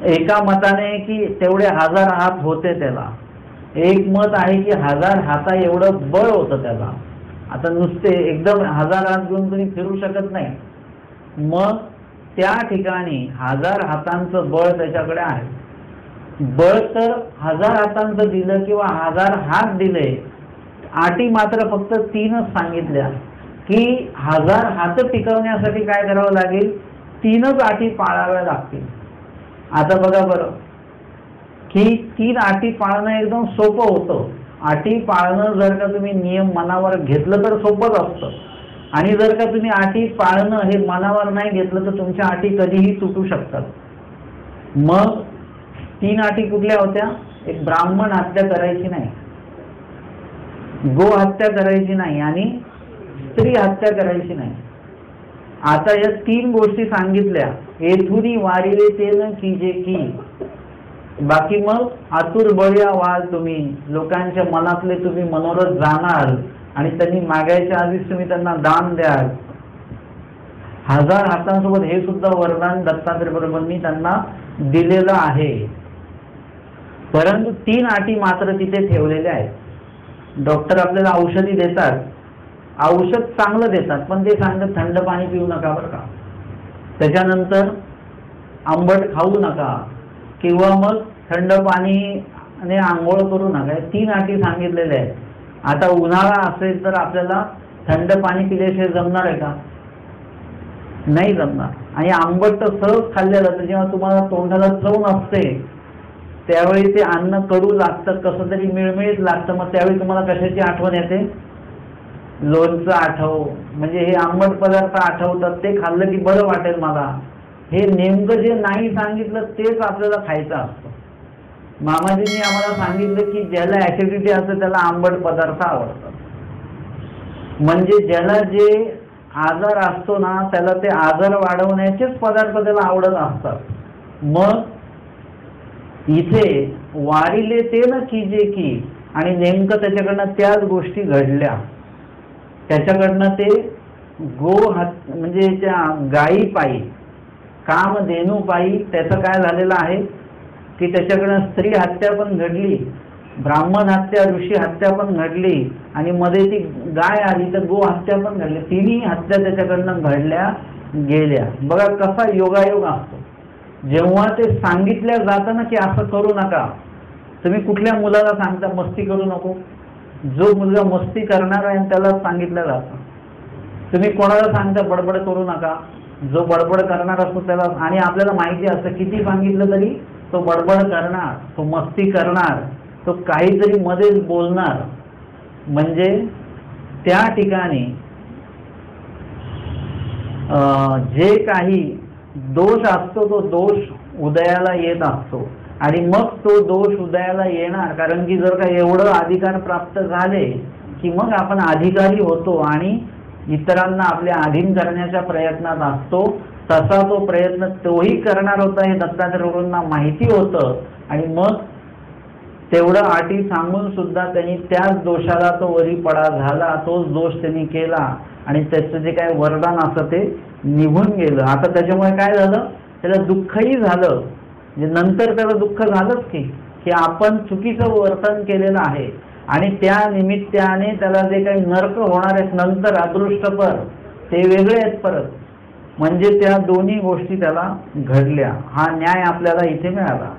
एका मताने की तेवढे 1000 हात होते त्याला. एक मत आहे की 1000 हाता एवढं बळ होतं त्याला. आता नुसते एकदम 1000 हात घेऊन तुम्ही फिरू शकत नाही. मग त्या ठिकाणी 1000 हातांचं बळ त्याच्याकडे आहे. बळ तर 1000 हातांचं दिलं किंवा 1000 हात दिले, अटी मात्र फक्त 3च सांगितल्या की 1000 हात टिकवण्यासाठी काय करावं लागेल? 3च अटी पाळाव्या लागतील. आता बघा बरं की 3 अटी पाळणं एकदम सोपं होतं. अटी पाळणं जर का तुम्ही नियम मनावर घेतलं तर सोपंच असतं, आणि जर का तुम्ही अटी पाळणं हे मनावर नाही घेतलं तर तुमच्या अटी कधीही तुटू शकतात. मग 3 अटी कुठल्या होत्या? एक, ब्राह्मण हत्या करायची नाही, गो हत्या करायची नाही आणि स्त्री हत्या करायची नाही. आता या 3 गोष्टी सांगितल्या. येथुनी वारिले ते न कीजे की. बाकी मग आतुर बळ्या व्हाल तुम्ही, लोकांच्या मनातले तुम्ही मनोरथ जाणार आणि त्यांनी मागायच्या आधीच तुम्ही त्यांना दान द्याल. 1000 हातांसोबत हे सुद्धा वरदान दत्तात्रेय प्रभूंनी त्यांना दिलेलं आहे. परंतु 3 अटी मात्र तिथे ठेवलेल्या आहेत. डॉक्टर आपल्याला औषधी देतात, औषध चांगलं देतात, पण ते सांगतात थंड पाणी पिऊ नका बरं का, त्याच्यानंतर आंबट खाऊ नका, किंवा मग थंड पाणीने आंघोळ करू नका. 3 अटी सांगितलेल्या आहेत. आता उन्हाळा असेल तर आपल्याला थंड पाणी पिल्याशिवाय जमणार आहे का? नाही जमणार. आणि आंबट तर सहज खाल्लं जातं. जेव्हा तुम्हाला तोंडाला चव नसते त्यावेळी ते अन्न कडू लागतं, कसं तरी मिळमिळीत लागतं. मग त्यावेळी तुम्हाला कशाची आठवण येते? लोणचं आठव, म्हणजे हे आंबट पदार्थ आठवतात, ते खाल्लं की बरं वाटेल मला. हे नेमकं जे नाही सांगितलं तेच आपल्याला खायचं असतं. मामाजींनी आम्हाला सांगितलं की ज्याला ऍसिडिटी असते त्याला आंबट पदार्थ आवडतात. म्हणजे ज्याला जे आजार असतो ना त्याला ते आजार वाढवण्याचेच पदार्थ त्याला आवडत असतात. मग इथे वारिले ते न कीजे की, आणि नेमकं त्याच्याकडनं त्याच गोष्टी घडल्या. त्याच्याकडनं ते म्हणजे त्या गायी पायी, कामधेनू पायी त्याचं काय झालेलं आहे की त्याच्याकडनं स्त्री हत्या पण घडली, ब्राह्मण हत्या, ऋषी हत्या पण घडली, आणि मध्ये ती गाय आली तर गो हत्या पण घडली. तिन्ही हत्या त्याच्याकडनं घडल्या गेल्या. बघा कसा योगायोग असतो. जेव्हा ते सांगितल्या जातं ना की असं करू नका, तुम्ही कुठल्या मुलाला सांगता मस्ती करू नको? जो मुलगा मस्ती करणार आहे त्याला सांगितलं जातं. तुम्ही कोणाला सांगता बडबड करू नका? जो बडबड करणार असतो त्याला. आणि आपल्याला माहिती असतं किती सांगितलं तरी तो बडबड करणार, तो मस्ती करणार, तो काहीतरी मध्येच बोलणार. म्हणजे त्या ठिकाणी जे काही दोष असतो तो दोष उदयाला येत असतो, आणि मग तो दोष उदयाला येणार. कारण की जर का एवढं अधिकार प्राप्त झाले की मग आपण अधिकारी होतो आणि इतरांना आपल्या अधीन करण्याच्या प्रयत्नात असतो. तसा तो प्रयत्न तोही करणार होता हे दत्तात्रय प्रभूंना माहिती होतं, आणि मग तेवढं अटी सांगून सुद्धा त्यांनी त्याच दोषाला तो वरी पडा झाला, तोच दोष त्यांनी केला, आणि त्याचं जे काय वरदान असं ते निघून गेलं. आता त्याच्यामुळे काय झालं, त्याला दुःखही झालं. म्हणजे नंतर त्याला दुःख झालंच की आपण चुकीचं वर्तन केलेलं आहे, आणि त्या निमित्ताने त्याला जे काही नरक होणार आहेत नंतर अदृष्टपर ते वेगळे आहेत परत. म्हणजे त्या दोन्ही गोष्टी त्याला घडल्या. हा न्याय आपल्याला इथे मिळाला.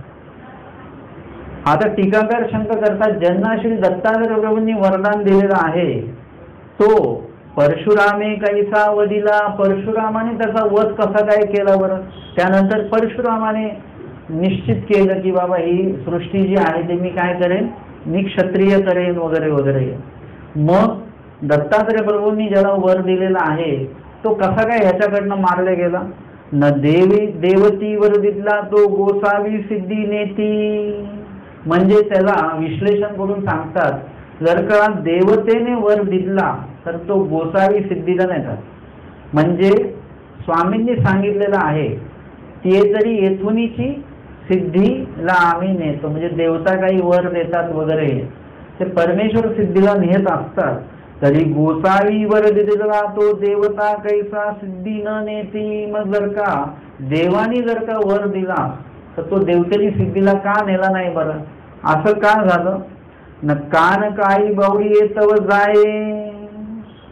आता टीकाकार शंका करतात, ज्यांना श्री दत्तात्रय प्रभूंनी वरदान दिलेलं आहे तो परशुरामे कैसा वदिला, परशुरामाने त्याचा वध कसा काय केला बरं? त्यानंतर परशुरामाने निश्चित केलं की बाबा ही सृष्टी जी आहे ते मी काय करेन, मी क्षत्रिय करेन वगैरे वगैरे. मग दत्तात्रय प्रभूंनी ज्याला वर दिलेला आहे तो कसा काय ह्याच्याकडनं मारला गेला? न देवती वर दिला तो गोसावी सिद्धी नेती. म्हणजे त्याला विश्लेषण करून सांगतात, जर का देवतेने वर दिला तर तो गोसावी सिद्धीला नेतात. म्हणजे स्वामींनी सांगितलेलं आहे ते तरी येथुनीची सिद्धीला आम्ही नेतो. म्हणजे देवता काही वर देतात वगैरे ते परमेश्वर सिद्धीला नेत असतात. तरी गोसावी वर दिलेला तो देवता कैसा सिद्धी न नेती. मग जर का देवानी जर का वर दिला तर तो देवतेनी सिद्धीला का नेला नाही बरं? असं का झालं? न कान काही बावडी तव जाये.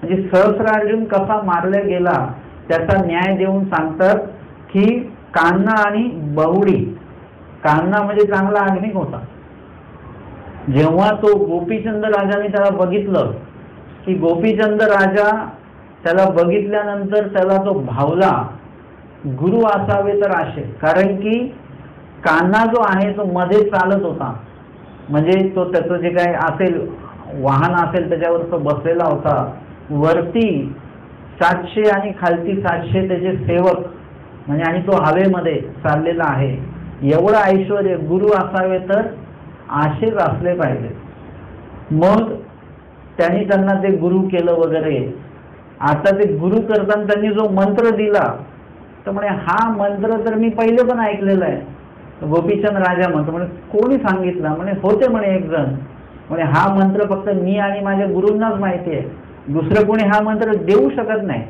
म्हणजे सहस्रार्जुन कसा मारला गेला त्याचा न्याय देऊन सांगतात की कान्हा आणि बहुडी. कान्हा म्हणजे चांगला आग्निक होता. जेव्हा तो गोपीचंद राजाने त्याला बघितलं की गोपीचंद राजा त्याला बघितल्यानंतर त्याला तो भावला, गुरु असावे तर असे. कारण की कान्हा जो आहे तो मध्ये चालत होता. म्हणजे तो त्याचं जे काय असेल वाहन असेल त्याच्यावर तो बसलेला होता. वरती 700 आणि खालती 700 त्याचे सेवक, म्हणजे आणि तो हवेमध्ये चाललेला आहे. एवढं ऐश्वर्य. गुरु असावे तर असेच असले पाहिजे. मग त्यांनी त्यांना ते गुरु केलं वगैरे. आता ते गुरु करताना त्यांनी जो मंत्र दिला तर म्हणे हा मंत्र तर मी पहिले पण ऐकलेला आहे. गोपीचंद राजा म्हणतो, म्हणे कोणी सांगितलं? म्हणे होते म्हणे एक जण. म्हणे हा मंत्र फक्त मी आणि माझ्या गुरूंनाच माहिती आहे, दुसरं कोणी हा मंत्र देऊ शकत नाही.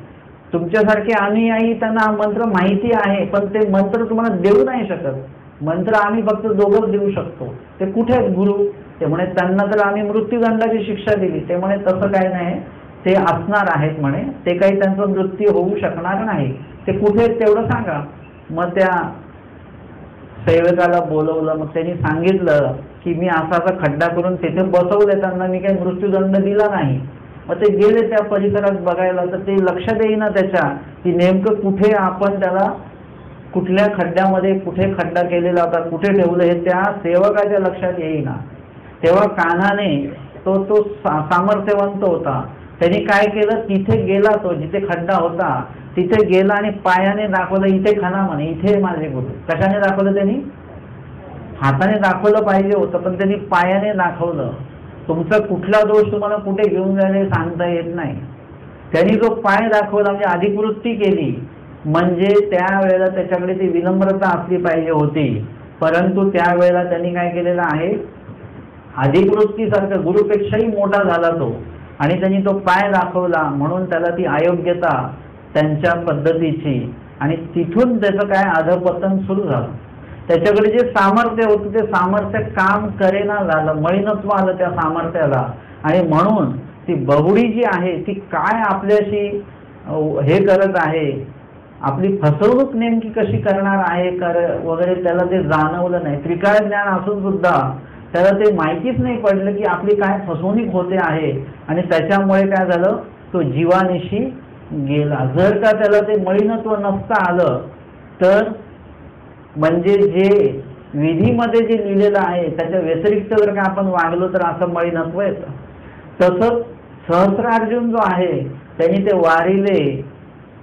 तुमच्यासारखे अनुयायी त्यांना हा मंत्र माहिती आहे पण ते मंत्र तुम्हाला देऊ नाही शकत. मंत्र आम्ही फक्त दोघंच देऊ शकतो. ते कुठे आहेत गुरु? ते म्हणे त्यांना तर आम्ही मृत्यूदंडाची शिक्षा दिली. ते म्हणे तसं काही नाही, ते असणार आहेत म्हणे, ते काही त्यांचा मृत्यू होऊ शकणार नाही. ते कुठे आहेत तेवढं सांगा. मग त्या सेवकाला बोलवलं. मग त्यांनी सांगितलं की मी असा असा खड्डा करून तिथे बसवले, त्यांना मी काही मृत्यूदंड दिला नाही. मग ते गेले त्या परिसरात बघायला तर ते लक्षात येईना त्याच्या की नेमकं कुठे आपण त्याला कुठल्या खड्ड्यामध्ये कुठे खड्डा केलेला होता, कुठे ठेवलं हे त्या सेवकाच्या लक्षात येईना. तेव्हा कान्हाने तो सामर्थ्यवंत होता. त्यांनी काय केलं, तिथे गेला, तो जिथे खड्डा होता तिथे गेला आणि पायाने दाखवलं, इथे खणा म्हणे, इथे माझे गुरु. कशाने दाखवलं त्यांनी? हाताने दाखवलं पाहिजे होतं, पण त्यांनी पायाने दाखवलं. तुमचा कुठला दोष तुम्हाला कुठे घेऊन जाणे सांगता येत नाही. त्यांनी जो पाय दाखवला म्हणजे अधिकृती केली, म्हणजे त्यावेळेला त्याच्याकडे ती विनम्रता असली पाहिजे होती. परंतु त्यावेळेला त्यांनी काय केलेलं आहे, अधिकृतीसारखं गुरुपेक्षाही मोठा झाला तो, आणि त्यांनी तो पाय दाखवला, म्हणून त्याला ती अयोग्यता त्यांच्या पद्धतीची, आणि तिथून त्याचं काय अधपतन सुरू झालं. त्याच्याकडे जे सामर्थ्य होतं ते सामर्थ्य काम करेना झालं, मळीनत्व आलं त्या सामर्थ्याला. आणि म्हणून ती बहुडी जी आहे ती काय आपल्याशी हे करत आहे, आपली फसवणूक नेमकी कशी करणार आहे वगैरे त्याला ते जाणवलं नाही. त्रिकाळ ज्ञान असून सुद्धा त्याला ते माहितीच नाही पडलं की आपली काय फसवणूक होते आहे, आणि त्याच्यामुळे काय झालं, तो जीवानिशी गेला. जर का त्याला ते मळीनत्व नसतं आलं तर, म्हणजे जे विधीमध्ये जे लिहिलेलं आहे त्याच्या व्यतिरिक्त जर का आपण वागलो तर असं मळीनत्व येतं. तसंच सहस्रार्जुन जो आहे त्यांनी ते वारिले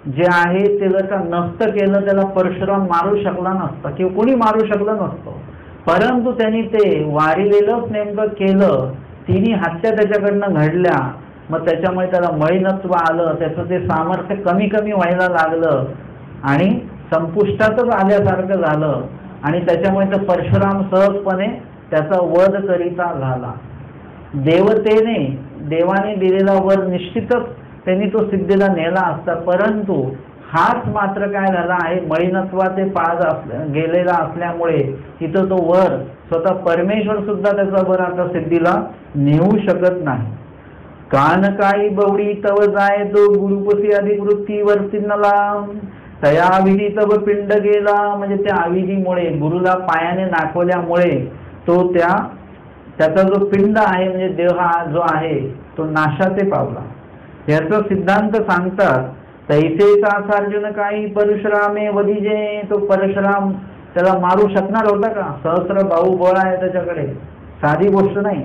जे आहे ते जर का नसतं केलं, त्याला परशुराम मारू शकला नसता किंवा कोणी मारू शकलं नसतं. परंतु त्यांनी ते वारिलेलंच नेमकं केलं, तिन्ही हत्या त्याच्याकडनं घडल्या, मग त्याच्यामुळे त्याला मळीनत्व आलं, त्याचं ते सामर्थ्य कमी कमी व्हायला लागलं आणि संपुष्टातच आल्यासारखं झालं, आणि त्याच्यामुळे तर परशुराम सहजपणे त्याचा वध करिता झाला. देवाने दिलेला वर निश्चितच त्यांनी तो सिद्धीला नेला असता, परंतु हाच मात्र काय झाला आहे, मळीनत्वाचे पाज गेलेला असल्यामुळे तिथं तो वर स्वतः परमेश्वर सुद्धा त्याचा वर आता सिद्धीला नेऊ शकत नाही. कानकाई बवडी तव जाय तो गुरुपसी अधिकृती वर्तिनला, तया विधी तव पिंड गेला. म्हणजे त्या अविधीमुळे, गुरुला पायाने दाखवल्यामुळे तो त्याचा जो पिंड आहे म्हणजे देह जो आहे तो नाशाचे पावला. याचा सिद्धांत सांगतात, तैसेचा अर्जुन काही परशुरामे वधिजे. तो परशुराम त्याला मारू शकणार होता का? सहस्र बाहुबळ आहे त्याच्याकडे, साधी गोष्ट नाही.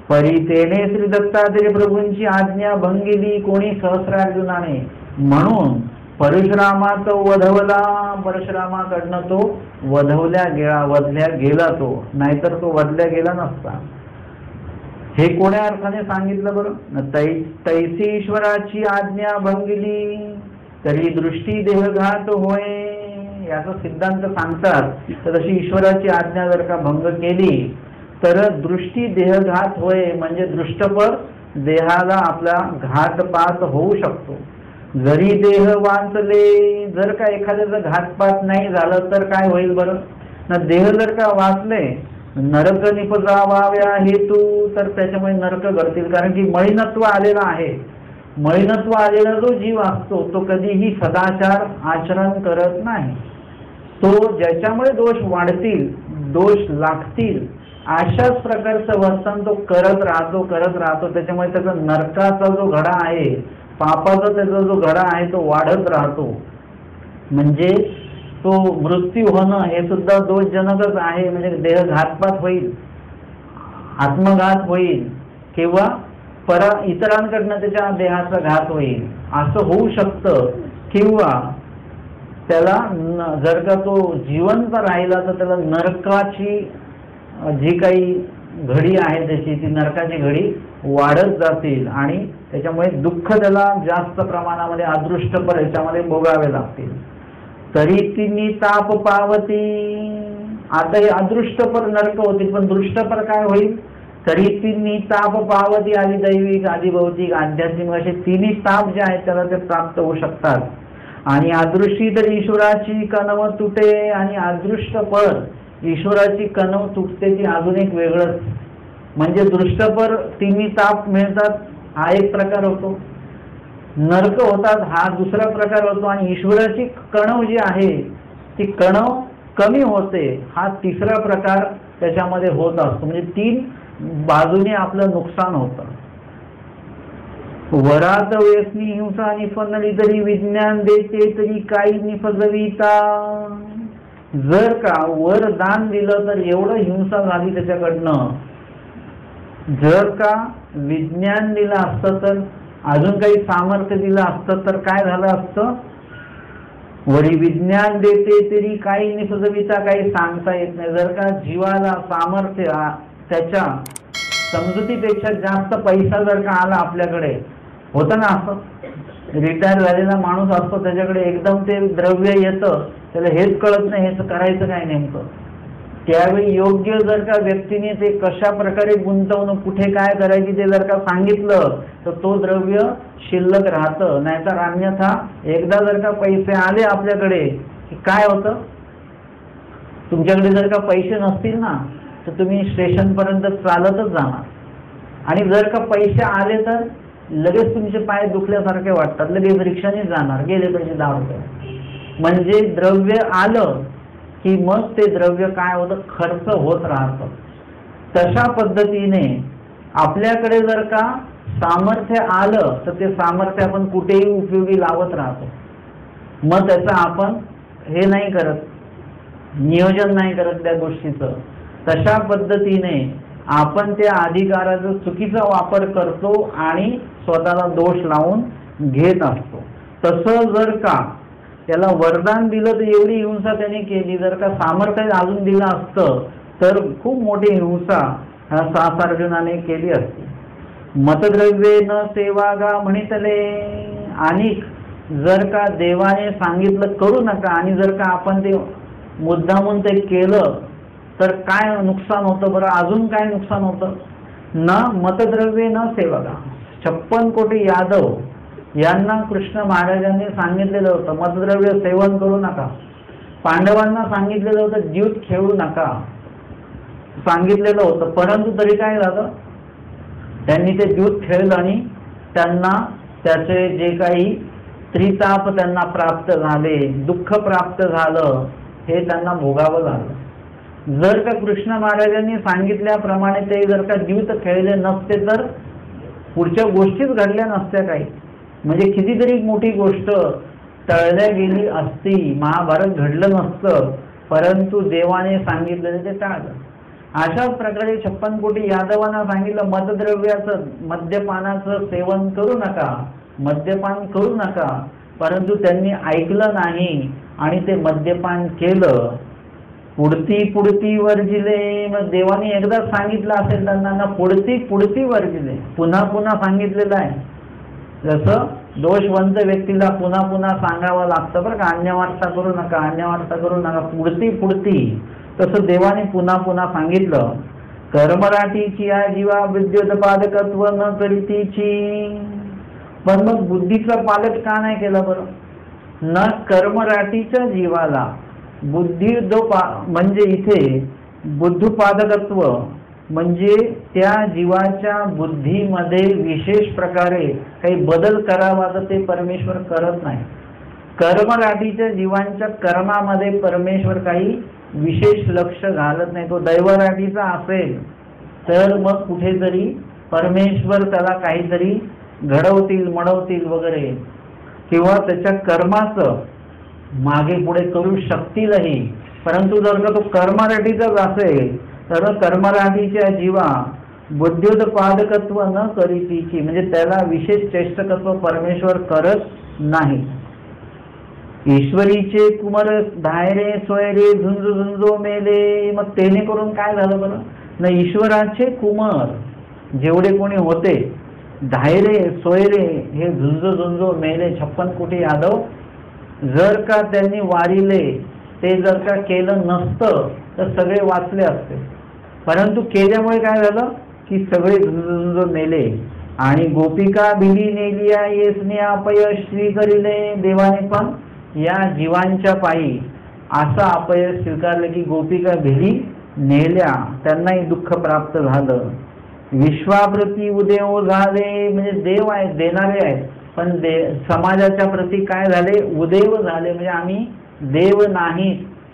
परितेने श्री दत्तात्रय प्रभूंची आज्ञा भंगिली कोणी सहस्रार्जुनाने, म्हणून परशुरामा तो वधवला. परशुरामाकडनं तो वधल्या गेला तो, नाहीतर तो वधल्या गेला नसता. हे कोण्या अर्थाने सांगितलं बरं? तैसी ईश्वराची आज्ञा भंगिली तरी दृष्टी देहघात होय. याचा सिद्धांत सांगतात, तर तशी ईश्वराची आज्ञा जर का भंग केली तर दृष्टी देहघात होय, म्हणजे दृष्टपर देहाला आपला घातपात होऊ शकतो. जरी देह वाचले, जर का एखाद्याचा घातपात नाही झालं तर काय होईल बरं? ना देह जर का वाचले, नरक निपजाव्या हेतू, तर त्याच्यामुळे नरक घडतील. कारण की मळीनत्व आलेला आहे. मळीनत्व आलेला जो जीव असतो तो कधीही सदाचार आचरण करत नाही. तो ज्याच्यामुळे दोष वाढतील, दोष लागतील, अशाच प्रकारचं वर्तन तो करत राहतो. त्याच्यामुळे त्याचा नरकाचा जो घडा आहे, पापाचा त्याचा जो घडा आहे तो वाढत राहतो. म्हणजे तो मृत्यू होणं हे सुद्धा दोषजनकच आहे. म्हणजे देह घातपात होईल, आत्मघात होईल, किंवा इतरांकडनं त्याच्या देहाचा घात होईल, असं होऊ शकतं. किंवा त्याला जर का तो जिवंत राहिला तर त्याला नरकाची जी काही घडी आहे त्याची, ती नरकाची घडी वाढत जातील, आणि त्याच्यामुळे दुःख त्याला जास्त प्रमाणामध्ये अदृष्टपर याच्यामध्ये भोगावे लागतील. तरी तिन्ही ताप पावती. आता हे अदृष्टपर नरक होतील, पण दृष्टपर काय होईल? तरी तिन्ही ताप पावती, आधी दैविक, आधी भौतिक, आध्यात्मिक, असे तिन्ही ताप जे आहेत त्याला ते प्राप्त होऊ शकतात. आणि अदृष्टी तर ईश्वराची कणव तुटे. आणि अदृष्टपर ईश्वराची कणव तुटते ती अजून एक वेगळंच. म्हणजे दृष्टपर तिन्ही ताप मिळतात हा एक प्रकार होतो, नरक होतात हा दुसरा प्रकार होतो, आणि ईश्वराची कणव जी आहे ती कणव कमी होते हा तिसरा प्रकार त्याच्यामध्ये होत असतो. म्हणजे तीन बाजूने आपलं नुकसान होतं. वरात वेसनी हिंसा निफजली तरी विज्ञान देते तरी काही निफजविता. जर का वर दान दिलं तर एवढं हिंसा झाली त्याच्याकडनं, जर का विज्ञान दिलं असतं तर अजून काही सामर्थ्य दिलं असतं तर काय झालं असतं? वरी विज्ञान देते तरी काही निसजविता काही सांगता येत नाही. जर का जीवाला सामर्थ्य त्याच्या समजुतीपेक्षा जास्त पैसा जर का आला आपल्याकडे, होतं ना असं, रिटायर झालेला माणूस असतो त्याच्याकडे एकदम ते द्रव्य येतं, त्याला हेच कळत नाही हेच करायचं काय नेमकं. त्यावेळी योग्य जर का व्यक्तीने ते कशा प्रकारे गुंतवणूक कुठे काय करायची ते जर का सांगितलं तर तो द्रव्य शिल्लक राहतं. नाहीतर अन्यथा एकदा जर का पैसे आले आपल्याकडे की काय होतं, तुमच्याकडे जर का पैसे नसतील ना तर तुम्ही स्टेशनपर्यंत चालतच जाणार, आणि जर का पैसे आले तर लगेच तुमचे पाय दुखल्यासारखे वाटतात, लगेच रिक्षाने जाणार, गेले पैसे 10 रुपये. म्हणजे द्रव्य आलं की मग ते द्रव्य काय होतं, खर्च होत राहतं. तशा पद्धतीने आपल्याकडे जर का सामर्थ्य आलं तर ते सामर्थ्य आपण कुठेही उपयोगी लावत राहतो. मग त्याचं आपण हे नाही करत, नियोजन नाही करत त्या गोष्टीचं. तशा पद्धतीने आपण त्या अधिकाराचा चुकीचा वापर करतो आणि स्वतःला दोष लावून घेत असतो. तसं जर का त्याला वरदान दिलं तर एवढी हिंसा त्याने केली, जर का सामर्थ्य अजून दिलं असतं तर खूप मोठी हिंसा सहस्रार्जुनाने केली असती. मतद्रव्ये न सेवागा म्हणितले. आणि जर का देवाने सांगितलं करू नका आणि जर का आपण ते मुद्दामून ते केलं तर काय नुकसान होतं बरं? अजून काय नुकसान होतं? न मतद्रव्ये न सेवागा. 56 कोटी यादव यांना कृष्ण महाराजांनी सांगितलेलं होतं मतद्रव्य सेवन करू नका. पांडवांना सांगितलेलं होतं द्यूत खेळू नका सांगितलेलं होतं, परंतु तरी काय झालं, त्यांनी ते द्यूत खेळलं आणि त्यांना त्याचे जे काही त्रिताप त्यांना प्राप्त झाले, दुःख प्राप्त झालं, हे त्यांना भोगावं लागलं. जर का कृष्ण महाराजांनी सांगितल्याप्रमाणे ते जर का द्यूत खेळले नसते तर पुढच्या गोष्टीच घडल्या नसत्या काही. म्हणजे कितीतरी मोठी गोष्ट टळल्या गेली असती, महाभारत घडलं नसतं, परंतु देवाने सांगितलेलं ते टाळलं. अशाच प्रकारे 56 कोटी यादवांना सांगितलं मतद्रव्याचं मद्यपानाचं सेवन करू नका, मद्यपान करू नका, परंतु त्यांनी ऐकलं नाही आणि ते मद्यपान केलं. पुढती पुढती वर्जिले. मग देवाने एकदा सांगितलं असेल त्यांना, पुढती पुढती वर्जिले, पुन्हा पुन्हा सांगितलेलं आहे. जसं दोषवंत व्यक्तीला पुन्हा पुन्हा सांगावं लागतं बरं का, अन्यवार्ता करू नका, अन्यवार्ता करू नका, पुढती पुढती, तसं देवाने पुन्हा पुन्हा सांगितलं. कर्मराटीची या जीवा विद्युतपादकत्व न करीतीची. पण मग बुद्धीचा पालक का नाही केला बरं? न कर्मराटीच्या जीवाला बुद्धी म्हणजे इथे बुद्धुपादकत्व म्हणजे त्या जीवाच्या बुद्धीमध्ये विशेष प्रकारे काही बदल करावा तर ते परमेश्वर करत नाही. कर्मराटीच्या जीवांच्या कर्मामध्ये परमेश्वर काही विशेष लक्ष घालत नाही. तो दैवराटीचा असेल तर मग कुठेतरी परमेश्वर त्याला काहीतरी घडवतील मडवतील वगैरे, किंवा त्याच्या कर्माचं मागे पुढे करू शकतीलही. परंतु जर का तो कर्मराटीचाच असेल तर कर्मराटीच्या जीवा बुद्ध्युत्पादकत्व न करीतीची, म्हणजे त्याला विशेष चेष्टकत्व परमेश्वर करत नाही. ईश्वरीचे कुमार धायरे सोयरे झुंजो झुंजो मेले. मग तेने करून काय झालं बरं? न ईश्वराचे कुमार जेवढे कोणी होते, धायरे सोयरे हे झुंजो झुंजो मेले 56 कोटी यादव, जर का त्यांनी वारिले ते जर का केलं नसतं तर सगळे वाचले असते. परंतु केल्यामुळे काय झालं की सगळे झुंजो मेले. आणि गोपिका भिली नेलिया येसने अपयश स्वीकारिले. देवाने पण या जीवांच्या पायी असं अपयश स्वीकारलं की गोपिका भिली नेल्या, त्यांनाही दुःख प्राप्त झालं. विश्वाप्रती उदेव झाले. म्हणजे देव आहेत, देणारे आहेत, पण समाजाच्या प्रती काय झाले? उदेव झाले. म्हणजे आम्ही देव नाही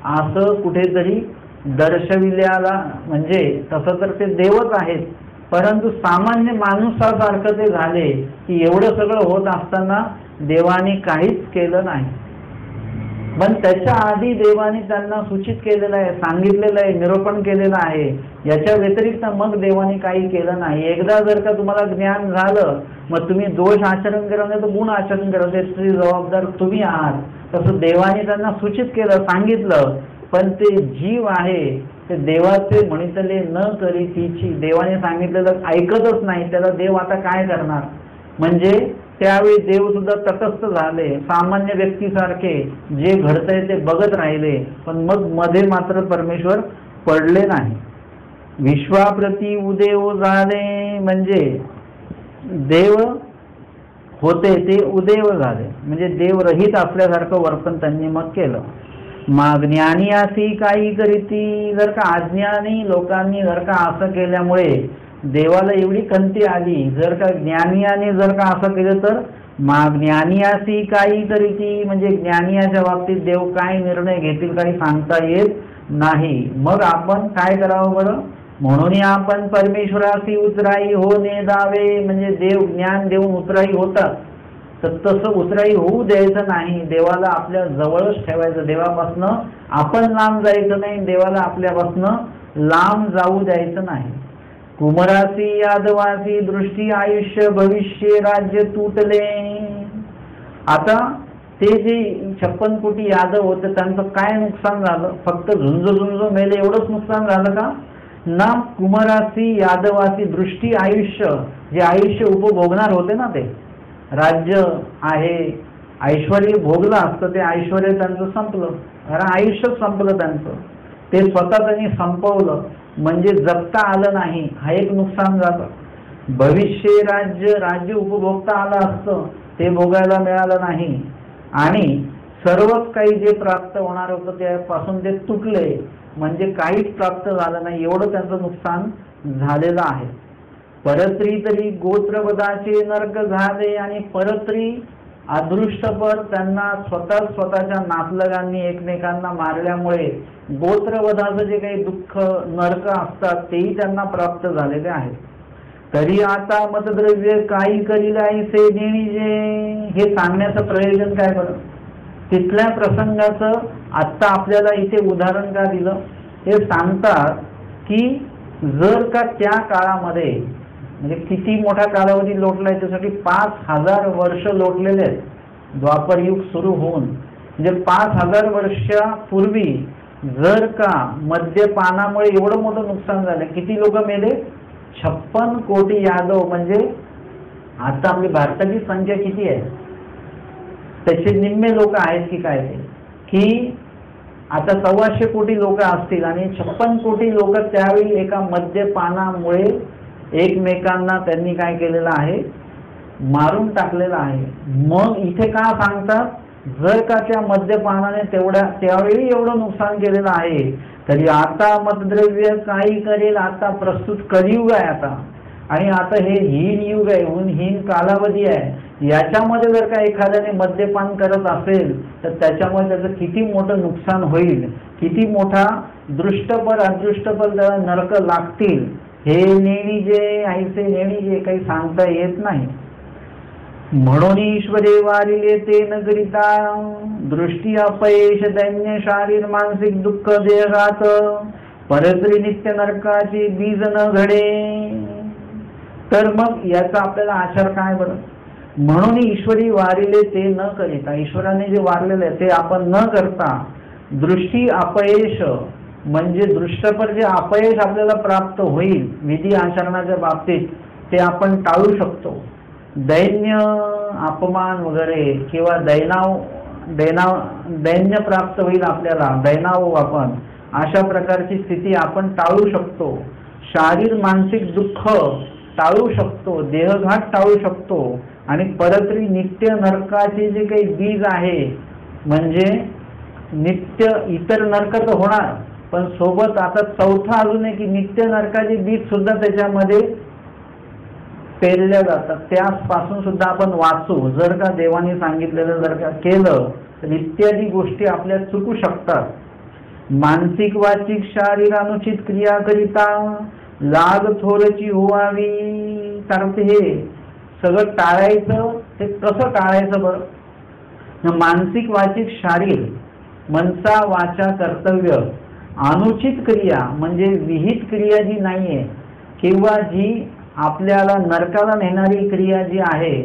असं कुठेतरी दर्शविल्याला. म्हणजे तसं तर ते देवच आहेत, परंतु सामान्य माणसासारखं ते झाले की एवढं सगळं होत असताना देवाने काहीच केलं नाही. पण त्याच्या आधी देवाने त्यांना सूचित केलेलं आहे, सांगितलेलं आहे, निरूपण केलेलं आहे. याच्या व्यतिरिक्त मग देवाने काही केलं नाही. एकदा जर का तुम्हाला ज्ञान झालं, मग तुम्ही दोष आचरण करा नाही तर गुण आचरण करा, त्याची जबाबदार तुम्ही आहात. तसं देवाने त्यांना सूचित केलं, सांगितलं. पण ते जीव आहे ते देवाचे म्हणितले न करी तिची, देवाने सांगितलेलं ऐकतच नाही. त्याला देव आता काय करणार? म्हणजे त्यावेळी देव सुद्धा तटस्थ झाले, सामान्य व्यक्तीसारखे जे घडतंय ते बघत राहिले. पण मग मध्ये मात्र परमेश्वर पडले नाही. विश्वाप्रती उदेव झाले म्हणजे देव होते ते उदेव झाले, म्हणजे देवरहित असल्यासारखं वर्तन त्यांनी मग केलं. ज्ञानी अशी काही करीती, जर का अज्ञानी लोकांनी जर का असं केल्यामुळे देवाला एवढी खंती आली, जर का ज्ञानियाने जर का असं केलं तर ज्ञानी अशी काही करीती, म्हणजे ज्ञानियाच्या बाबतीत देव काय निर्णय घेतील काही सांगता येत नाही. मग आपण काय करावं बरं? म्हणून आपण परमेश्वराशी उतराई होणे दावे, म्हणजे देव ज्ञान देऊन उतराई होतात, तर तसं उतराई होऊ द्यायचं नाही. देवाला आपल्या जवळच ठेवायचं, देवापासनं आपण लांब जायचं नाही, देवाला आपल्यापासनं लांब जाऊ द्यायचं नाही. कुमरासी यादवासी दृष्टी आयुष्य भविष्य राज्य तुटले. आता ते जे 56 कोटी यादव होते त्यांचं काय नुकसान झालं? फक्त झुंज मेले एवढंच नुकसान झालं का? ना, कुमरासी यादवासी दृष्टी आयुष्य, जे आयुष्य उपभोगणार होते ना, ते राज्य आहे, ऐश्वर भोगलं असतं, ते ऐश्वर त्यांचं संपलं, कारण आयुष्यच संपलं त्यांचं. ते स्वतः त्यांनी संपवलं, म्हणजे जगता आलं नाही, हा एक नुकसान झालं. भविष्य राज्य उपभोगता आलं असतं, ते भोगायला मिळालं नाही. आणि सर्वच काही जे प्राप्त होणार होतं त्यापासून ते तुटले, म्हणजे काहीच प्राप्त झालं नाही, एवढं त्यांचं नुकसान झालेलं आहे. परत्री तरी गोत्रवधाचे नरक झाले, आणि परत्री अदृष्टपर त्यांना स्वतःच्या नातलगांनी एकमेकांना मारल्यामुळे गोत्रवधाचं जे काही दुःख नरक असतात तेही त्यांना प्राप्त झालेले आहेत. तरी आता मतद्रव्य काही करील ऐसे नेणीजे, हे सांगण्याचं प्रयोजन काय बरं? तिथल्या प्रसंगाचं आत्ता आपल्याला इथे उदाहरण का दिलं? हे सांगतात की जर का त्या काळामध्ये, म्हणजे किती मोठा कालावधी लोटलाय, त्यासाठी 5000 वर्ष लोटलेले आहेत. द्वापर युग सुरू होऊन म्हणजे 5000 वर्षापूर्वी जर का मद्यपानामुळे एवढं मोठं नुकसान झालं, किती लोक मेले? 56 कोटी यादव. म्हणजे आता आपली भारताची संख्या किती आहे? त्याचे निम्मे लोक आहेत की काय ते, की आता 125 कोटी लोक असतील, आणि 56 कोटी लोक त्यावेळी एका मद्यपानामुळे एकमेकांना त्यांनी काय केलेलं आहे? मारून टाकलेलं आहे. मग इथे का सांगतात? जर का त्या मद्यपानाने त्यावेळी एवढं नुकसान केलेलं आहे, तरी आता मतद्रव्य काही करेल. आता प्रस्तुत कलियुग आहे आता, आणि आता हे हीन युग आहे, हीन कालावधी आहे. याच्यामध्ये जर का एखाद्याने मद्यपान करत असेल तर त्याच्यामुळे त्याचं किती मोठं नुकसान होईल, किती मोठा दृष्टपर अदृष्टपर त्याला नरक लागतील, हे नेणी जे ऐसे नेणी जे काही सांगता येत नाही. म्हणून ईश्वरे वारिले ते नगरिता, दृष्टी अपयश दैन्य शारीर मानसिक दुःख देहात, परत्री नित्य नरकाची बीज न घडे. तर मग याचा आपल्याला आचार काय बरं? म्हणून ईश्वरी वारिले ते न करिता, ईश्वराने जे वारलेले ते आपण न करता, दृष्टी अपयश म्हणजे दृष्टपर जे अपयश आपल्याला प्राप्त होईल विधी आचरणाच्या बाबतीत ते आपण टाळू शकतो. दैन्य अपमान वगैरे किंवा दैन्य प्राप्त होईल आपल्याला, दैनाव आपण, अशा प्रकारची स्थिती आपण टाळू शकतो. शारीर मानसिक दुःख टाळू शकतो, देहघात टाळू शकतो. आणि परत्री नित्य नरकाचे जे काही बीज आहे, म्हणजे नित्य इतर नरक तर होणार, पण सोबत आता चौथा अजून आहे की नित्य नरकाचे बीज सुद्धा त्याच्यामध्ये पेरल्या जातात, त्यापासून सुद्धा आपण वाचू. जर का देवाने सांगितलेलं जर का केलं तर इत्यादी गोष्टी आपल्या चुकू शकतात. मानसिक वाचिक शारीर अनुचित क्रिया करिता लाग थोरची होवावी. कारण हे सगळं टाळायचं, ते कसं टाळायचं बरं? मानसिक वाचिक शारीर मनसा वाचा कर्तव्य, अनुचित क्रिया म्हणजे विहित क्रिया जी नाहीये किंवा जी आपल्याला नरकाला नेणारी क्रिया जी आहे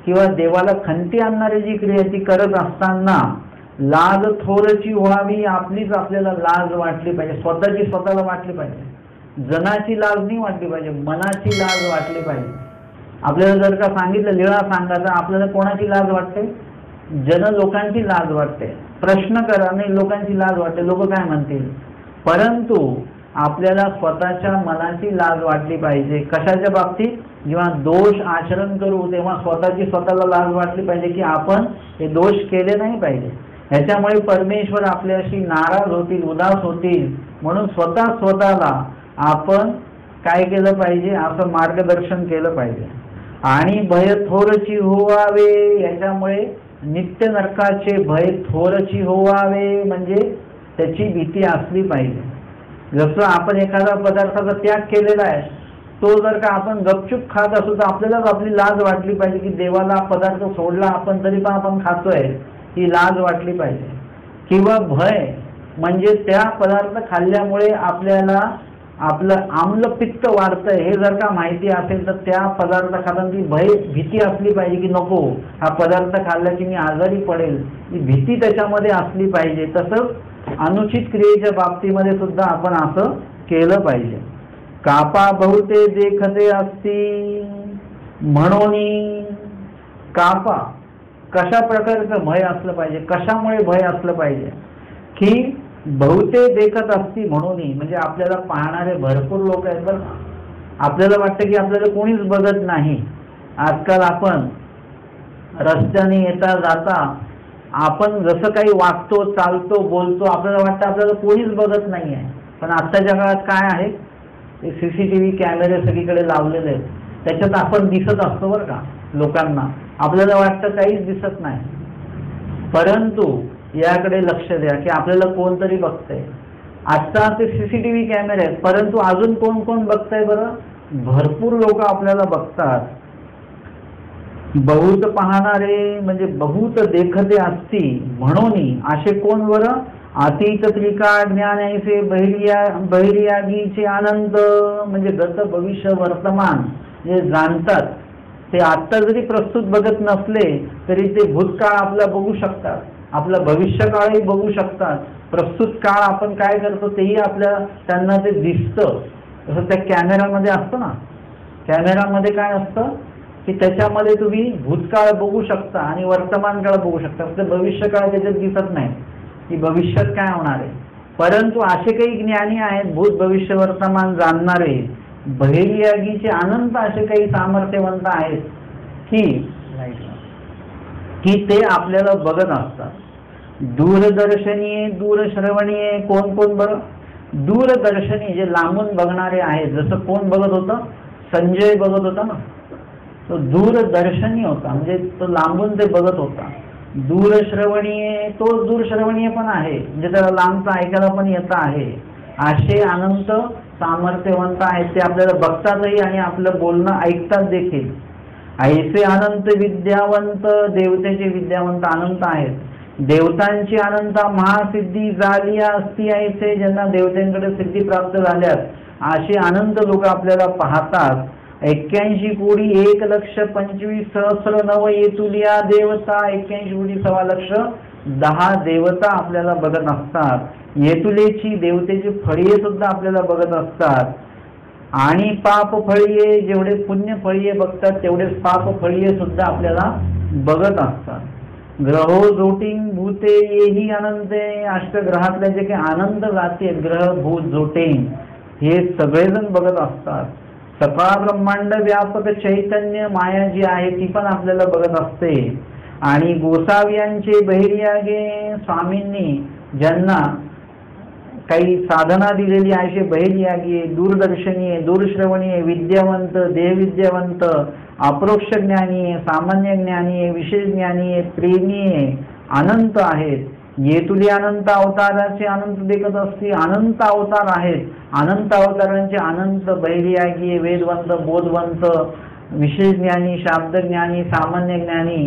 किंवा देवाला खंती आणणारी जी क्रिया ती करत असताना लाज थोरची व्हावी, आपलीच आपल्याला लाज वाटली पाहिजे, स्वतःची स्वतःला वाटली पाहिजे, जनाची लाज नाही वाटली पाहिजे, मनाची लाज वाटली पाहिजे. आपल्याला जर का सांगितलं लिळा सांगायचा, आपल्याला कोणाची लाज वाटते? जन लोकांची लाज वाटते. प्रश्न करा, नाही लोकांची लाज वाटते, लोक काय म्हणतील. परंतु आपल्याला स्वतःच्या मनाची लाज वाटली पाहिजे. कशाच्या बाबतीत? जेव्हा दोष आचरण करू तेव्हा स्वतःची स्वतःला लाज वाटली पाहिजे की आपण हे दोष केले नाही पाहिजे. ह्याच्यामुळे परमेश्वर आपल्याशी नाराज होतील, उदास होतील. म्हणून स्वतःला आपण काय केलं पाहिजे, असं मार्गदर्शन केलं पाहिजे. आणि भय थोरची होवावे, याच्यामुळे नित्य नरकाचे भय थोरची होवावे म्हणजे त्याची भीती असली पाहिजे. जसं आपण एखादा पदार्थाचा त्याग केलेला आहे, तो जर का आपण गपचूप खात असू तर आपल्यालाच आपली लाज वाटली पाहिजे की देवाला पदार्थ सोडला आपण तरी पण आपण खातोय, ही लाज वाटली पाहिजे. किंवा भय म्हणजे त्या पदार्थ खाल्ल्यामुळे आपल्याला आपलं आम्लपित्त वाढतंय हे जर का माहिती असेल तर त्या पदार्थ खाताना ती भीती असली पाहिजे की नको हा पदार्थ खाल्ला की मी आजारी पडेल, ही भीती त्याच्यामध्ये असली पाहिजे. तसंच अनुचित क्रियेच्या बाबतीमध्ये सुद्धा आपण असं केलं पाहिजे. कापा बहुते देखते असती म्हणून, कापा कशा प्रकारचं भय असलं पाहिजे, कशामुळे भय असलं पाहिजे की बहुते देखत असती म्हणून, म्हणजे आपल्याला पाहणारे भरपूर लोक आहेत बरं. आपल्याला वाटतं की आपल्याला कोणीच बघत नाही. आजकाल आपण रस्त्याने येता जाता आपण जसं काही वागतो, चालतो, बोलतो, आपल्याला वाटतं आपल्याला कोणीच बघत नाही आहे. पण आत्ताच्या काळात काय आहे, CCTV कॅमेरे सगळीकडे लावलेले आहेत, त्याच्यात आपण दिसत असतो बरं का लोकांना. आपल्याला वाटतं काहीच दिसत नाही, परंतु याकडे लक्ष द्या की आपल्याला कोणतरी बघतंय. आता ते CCTV कॅमेरे आहेत, परंतु अजून कोण कोण बघतंय बरं? भरपूर लोक आपल्याला बघतात. बहुत पाहणारे म्हणजे बहुत देखते असती म्हणून, असे कोण बरं? अतीत त्रिकाळ ज्ञान ऐसे बहिर्यागीचे आनंद, म्हणजे गत भविष्य वर्तमान जे जाणतात ते आत्ता जरी प्रस्तुत बघत नसले तरी ते भूतकाळ आपला बघू शकतात, आपला भविष्यकाळही बघू शकतात. प्रस्तुत काळ आपण काय करतो तेही आपल्या त्यांना ते दिसतं. जसं त्या कॅमेरामध्ये असतं ना, कॅमेरामध्ये काय असतं की त्याच्यामध्ये तुम्ही भूतकाळ बघू शकता आणि वर्तमान काळ बघू शकता, फक्त भविष्यकाळ त्याच्यात दिसत नाही की भविष्यात काय होणार आहे. परंतु असे काही ज्ञानी आहेत भूत भविष्य वर्तमान जाणणारे, बहिर्यागीचे अनंत असे काही सामर्थ्यवंत आहेत की ते आपल्याला बघत असतात. दूरदर्शनीय दूरश्रवणीय, कोण कोण बरं? दूरदर्शनी जे लांबून बघणारे आहेत. जसं कोण बघत होतं? संजय बघत होता ना, तो दूरदर्शनी होता, म्हणजे तो लांबून ते बघत होता. दूरश्रवणीय, तो दूरश्रवणीय पण आहे, म्हणजे त्याला लांबचं ऐकायला पण येतं आहे. असे अनंत सामर्थ्यवंत आहेत, ते आपल्याला बघतातही आणि आपलं बोलणं ऐकतात देखील. ऐसे अनंत विद्यावंत, देवतेचे विद्यावंत अनंत आहेत. देवतांची अनंत महासिद्धी झाली असती ऐसे, ज्यांना देवतांकडे सिद्धी प्राप्त झाल्यात असे अनंत लोक आपल्याला पाहतात. 81 कोटी 1,25,000 नव येतुलिया देवता, 81 कोटी 1,25,000 10 देवता आपल्याला बघत असतात. येतुलेची देवतेची फळीये सुद्धा आपल्याला बघत असतात. आणि पाप फळीये, जेवढे पुण्य फळीये बघतात तेवढेच पाप फळीये सुद्धा आपल्याला बघत असतात. ग्रहो जोटिंग भूते येही अनंते, अष्टग्रहातल्या जे काही आनंद जाती आहेत, ग्रह भूत जोटिंग हे सगळेजण बघत असतात. सकाळ ब्रह्मांड व्यापक चैतन्य माया जी आहे ती पण आपल्याला बघत असते. आणि गोसाव्यांचे बहिर्यागे, स्वामींनी ज्यांना काही साधना दिलेली आहे असे बहिर्यागी, दूरदर्शनीय, दूरश्रवणीय, विद्यावंत, देवविद्यावंत, अप्रोक्ष ज्ञानी, सामान्य ज्ञानी, विशेष ज्ञानी, प्रेमी अनंत आहेत. येतुली अनंत अवताराचे अनंत देखत असते, अनंत अवतार आहेत. अनंत अवतारांचे अनंत बहिर्यागी, वेदवंत, बोधवंत, विशेष ज्ञानी, शाब्द ज्ञानी, सामान्य ज्ञानी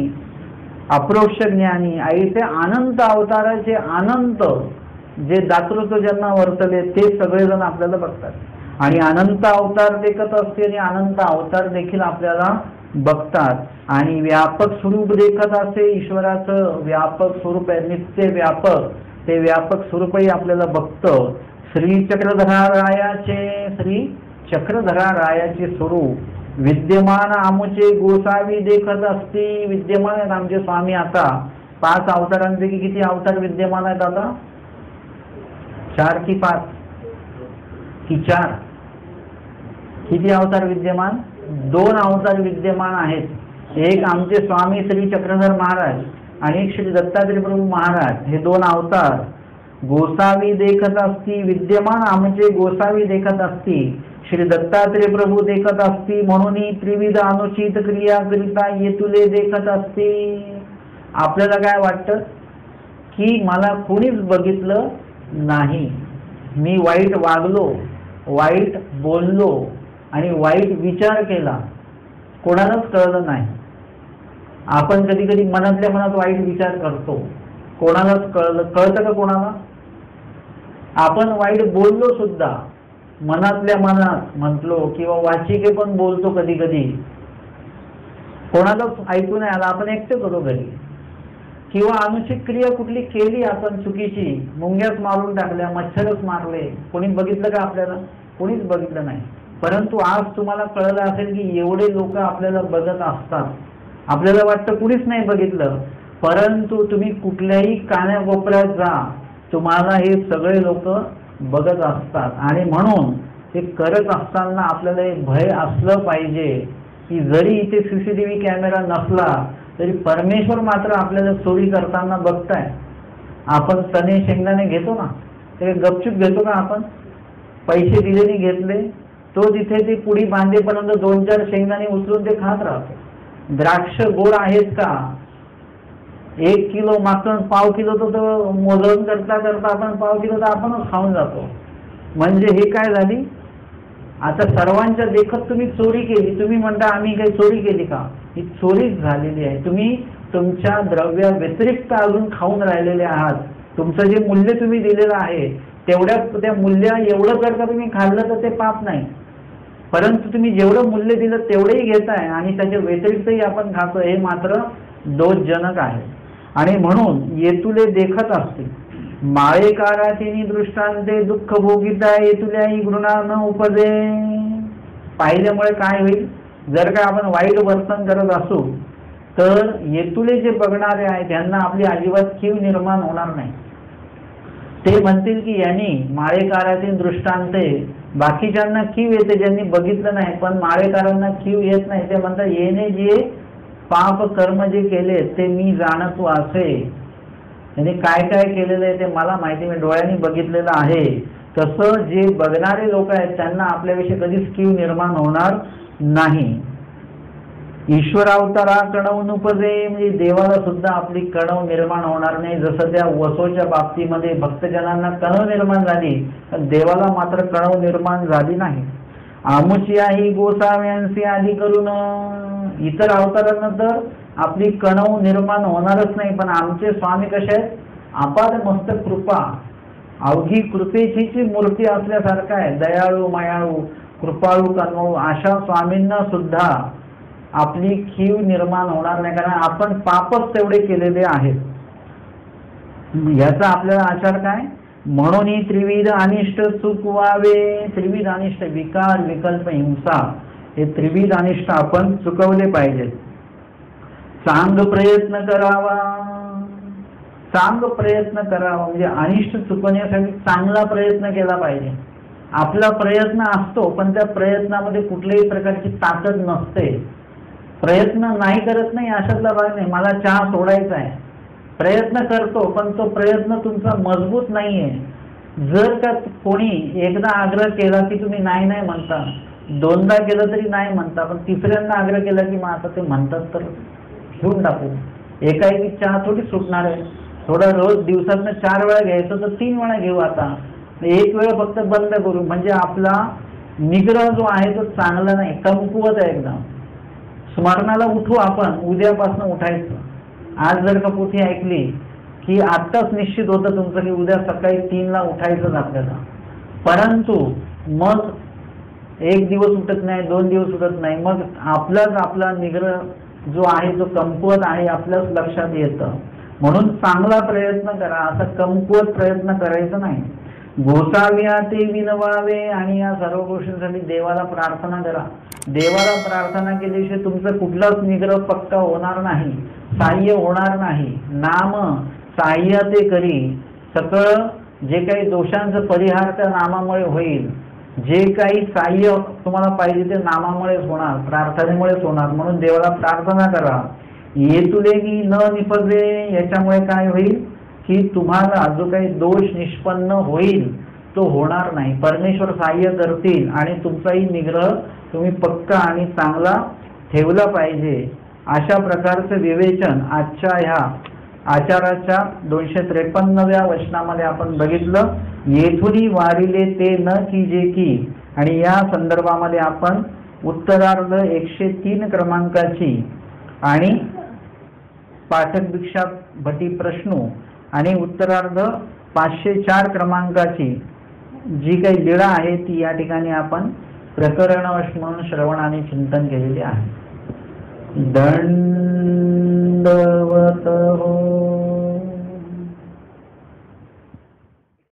अप्रोक्ष ज्ञानी ऐसे अनंत अवताराचे अनंत जे दातृत्व ज्यांना वर्तले ते सगळेजण आपल्याला बघतात आणि अनंत अवतार देखत असते आणि अनंत अवतार देखील आपल्याला बघतात आणि व्यापक स्वरूप देखत असे ईश्वराचं व्यापक स्वरूप आहे, नित्य व्यापक, ते व्यापक स्वरूपही आपल्याला बघतं. श्री चक्रधरा रायाचे स्वरूप विद्यमान आमुचे गोसावी देखत असती. विद्यमान आहेत आमचे स्वामी. आता 5 अवतारांपैकी किती अवतार विद्यमान आहेत आता? 4 की 5 की 4? किती अवतार विद्यमान? 2 अवतार विद्यमान आहेत. एक आमचे स्वामी श्री चक्रधर महाराज आणि एक श्री दत्तात्रय प्रभू महाराज. हे 2 अवतार गोसावी देखत असती. विद्यमान आमचे गोसावी देखत असती. श्री दत्तात्रय प्रभू देखत असती म्हणून त्रिविध अनुचित क्रिया करिता येतुले देखत असती. आपल्याला काय वाटतं की मला कोणीच बघितलं नाही, मी वाईट वागलो, वाईट बोललो आणि वाईट विचार केला, कोणालाच कळलं नाही. आपण कधी कधी मनातल्या मनात वाईट विचार करतो, कोणालाच कळतं का कोणाला? आपण वाईट बोललो सुद्धा, मनातल्या मनात म्हटलो किंवा वाचिके पण बोलतो कधी कधी, कोणालाच ऐकू नाही आला, आपण एकटेच होतो घरी. किंवा अनुचित क्रिया कुठली केली आपण चुकीची, मुंग्याच मारून टाकल्या, मच्छरच मारले, कोणी बघितलं का आपल्याला? कोणीच बघितलं नाही. परंतु आज तुम्हाला कळलं असेल की एवढे लोक आपल्याला बघत असतात. आपल्याला वाटतं कुणीच नाही बघितलं, परंतु तुम्ही कुठल्याही कानाकोपऱ्यात जा, तुम्हाला हे सगळे लोक बघत असतात. आणि म्हणून हे करत असताना आपल्याला एक भय असलं पाहिजे की जरी इथे सीसीटीव्ही कॅमेरा नसला तरी परमेश्वर मात्र आपल्याला चोरी करताना बघताय. आपण तणे शेंगदाणे घेतो ना, ते गपचूप घेतो का? आपण पैसे दिलेने घेतले, तो तिथे ती पुडी बांधेपर्यंत 2-4 शेंगदाणे उचलून ते खात राहतो. द्राक्ष गोड आहेत का? 1 किलो मागून पाव किलो तो मोजून करता करता आपण पाव किलो तर आपणच खाऊन जातो. म्हणजे हे काय झाली? आता सर्वांच्या देखत तुम्ही चोरी केली. तुम्ही म्हणता आम्ही काही चोरी केली का? ही चोरीच झालेली आहे. तुम्ही तुमच्या द्रव्या व्यतिरिक्त अजून खाऊन राहिलेले आहात. तुमचं जे मूल्य तुम्ही दिलेलं आहे त्या मूल्य एवढं जर का तुम्ही खाल्लं तर ते पाप नाही, परंतु तुम्ही जेवढं मूल्य दिलं तेवढंही घेताय आणि त्याच्या व्यतिरिक्तही आपण खातो, हे मात्र दोषजनक आहे. आणि म्हणून येतुले देखत असते. माळेकाराची दृष्टांते दुःख भोगिता येतुल्याही घृणा न उपदे. पाहिल्यामुळे काय होईल? जर का आपण वाईट वर्तन करत असू तर येतुले जे बघणारे आहेत त्यांना आपली अजिबात कीव निर्माण होणार नाही. ते म्हणतील की यांनी माळेकारातील दृष्टांते, बाकीच्यांना कीव येते ज्यांनी बघितलं नाही, पण माळेकारांना कीव येत नाही. ते म्हणतात येणे जे पाप कर्म जे केले ते मी जाणतो असे. यांनी काय काय केलेलं आहे ते मला माहिती, मी डोळ्यांनी बघितलेलं आहे. तसं जे बघणारे लोक आहेत त्यांना आपल्याविषयी कधीच कीव निर्माण होणार नाही. ईश्वर अवतारा कणव उपजे, म्हणजे देवाला सुद्धा आपली कणव निर्माण होणार नाही. जसं त्या वसोच्या बाबतीमध्ये भक्तजनांना कणव निर्माण झाली, तर देवाला मात्र कणव निर्माण झाली नाही. आमुचियाही गोसाव्यांशी आधी करून, इतर अवतारांना तर आपली कणव निर्माण होणारच नाही, पण आमचे स्वामी कसे आहेत? अपार मस्तक कृपा, अवघी कृपेची मूर्ती असल्यासारखं आहे. दयाळू, मायाळू, कृपाळू, कन्मळू अशा स्वामींना सुद्धा आपली कीव निर्माण होणार नाही, कारण आपण पापच तेवढे केलेले आहेत. याचा आपल्याला आचार काय? म्हणून ही त्रिविध अनिष्ट चुकवावे. त्रिविध अनिष्ट, विकार, विकल्प, हिंसा, हे त्रिविध अनिष्ट आपण चुकवले पाहिजेत. चांग प्रयत्न करावा. चांग प्रयत्न करावा म्हणजे अनिष्ट चुकवण्यासाठी चांगला प्रयत्न केला पाहिजे. आपला प्रयत्न असतो पण त्या प्रयत्नामध्ये कुठल्याही प्रकारची ताकद नसते. प्रयत्न नाही करत नाही अशातला भाग नाही. मला चहा सोडायचा आहे, प्रयत्न करतो पण तो प्रयत्न तुमचा मजबूत नाहीये. जर का कोणी एकदा आग्रह केला की तुम्ही नाही नाही म्हणता, 2दा केलं तरी नाही म्हणता, पण 3ऱ्यांदा आग्रह केला की मग आता ते म्हणतात तर घेऊन टाकू. एकाएकी चहा थोडी सुटणार आहे. थोडा रोज दिवसातनं 4 वेळा घ्यायचं तर 3 वेळा घेऊ. आता 1 वेळ फक्त बंद करू, म्हणजे आपला निग्रह जो आहे तो चांगला नाही, कमकुवत आहे एकदम. स्मरणाला उठू आपण, उद्यापासून उठायचं. आज जर का पोथी ऐकली की आत्ताच निश्चित होतं तुमचं की उद्या सकाळी 3ला उठायचंच आपल्याला, परंतु मग एक दिवस उठत नाही, 2 दिवस उठत नाही, मग आपला निग्रह जो आहे जो कमकुवत आहे आपल्याच लक्षात येतं. म्हणून चांगला प्रयत्न करा, असा कमकुवत प्रयत्न करायचा नाही. घोसाव्या ते विनवावे आणि या सर्व गोष्टींसाठी देवाला प्रार्थना करा. देवाला प्रार्थना केल्याशिवाय तुमचं कुठलाच निग्रह पक्का होणार नाही, साह्य होणार नाही. नाम साह्य ते करी, सगळं जे काही दोषांचा परिहार त्या नामामुळे होईल, जे काही साह्य तुम्हाला पाहिजे ते नामामुळेच होणार, प्रार्थनेमुळेच होणार. म्हणून देवाला प्रार्थना करा. येतुले की न निपजे, याच्यामुळे काय होईल की तुम्हाला जो काही दोष निष्पन्न होईल तो होणार नाही. परमेश्वर साह्य करतील आणि तुमचाही निग्रह तुम्ही पक्का आणि चांगला ठेवला पाहिजे. अशा प्रकारचं विवेचन आजच्या ह्या आचाराच्या 253व्या वचनामध्ये आपण बघितलं. येथुनी वारिले ते न की जे की, आणि या संदर्भामध्ये आपण उत्तरार्ध 103 क्रमांकाची आणि पाठक भिक्षा भटी प्रश्नो आणि उत्तरार्ध 504 क्रमांकाची जी काही लीळा आहे ती या ठिकाणी आपण प्रकरणवश म्हणून श्रवण आणि चिंतन केलेले आहे. दंडवत हो.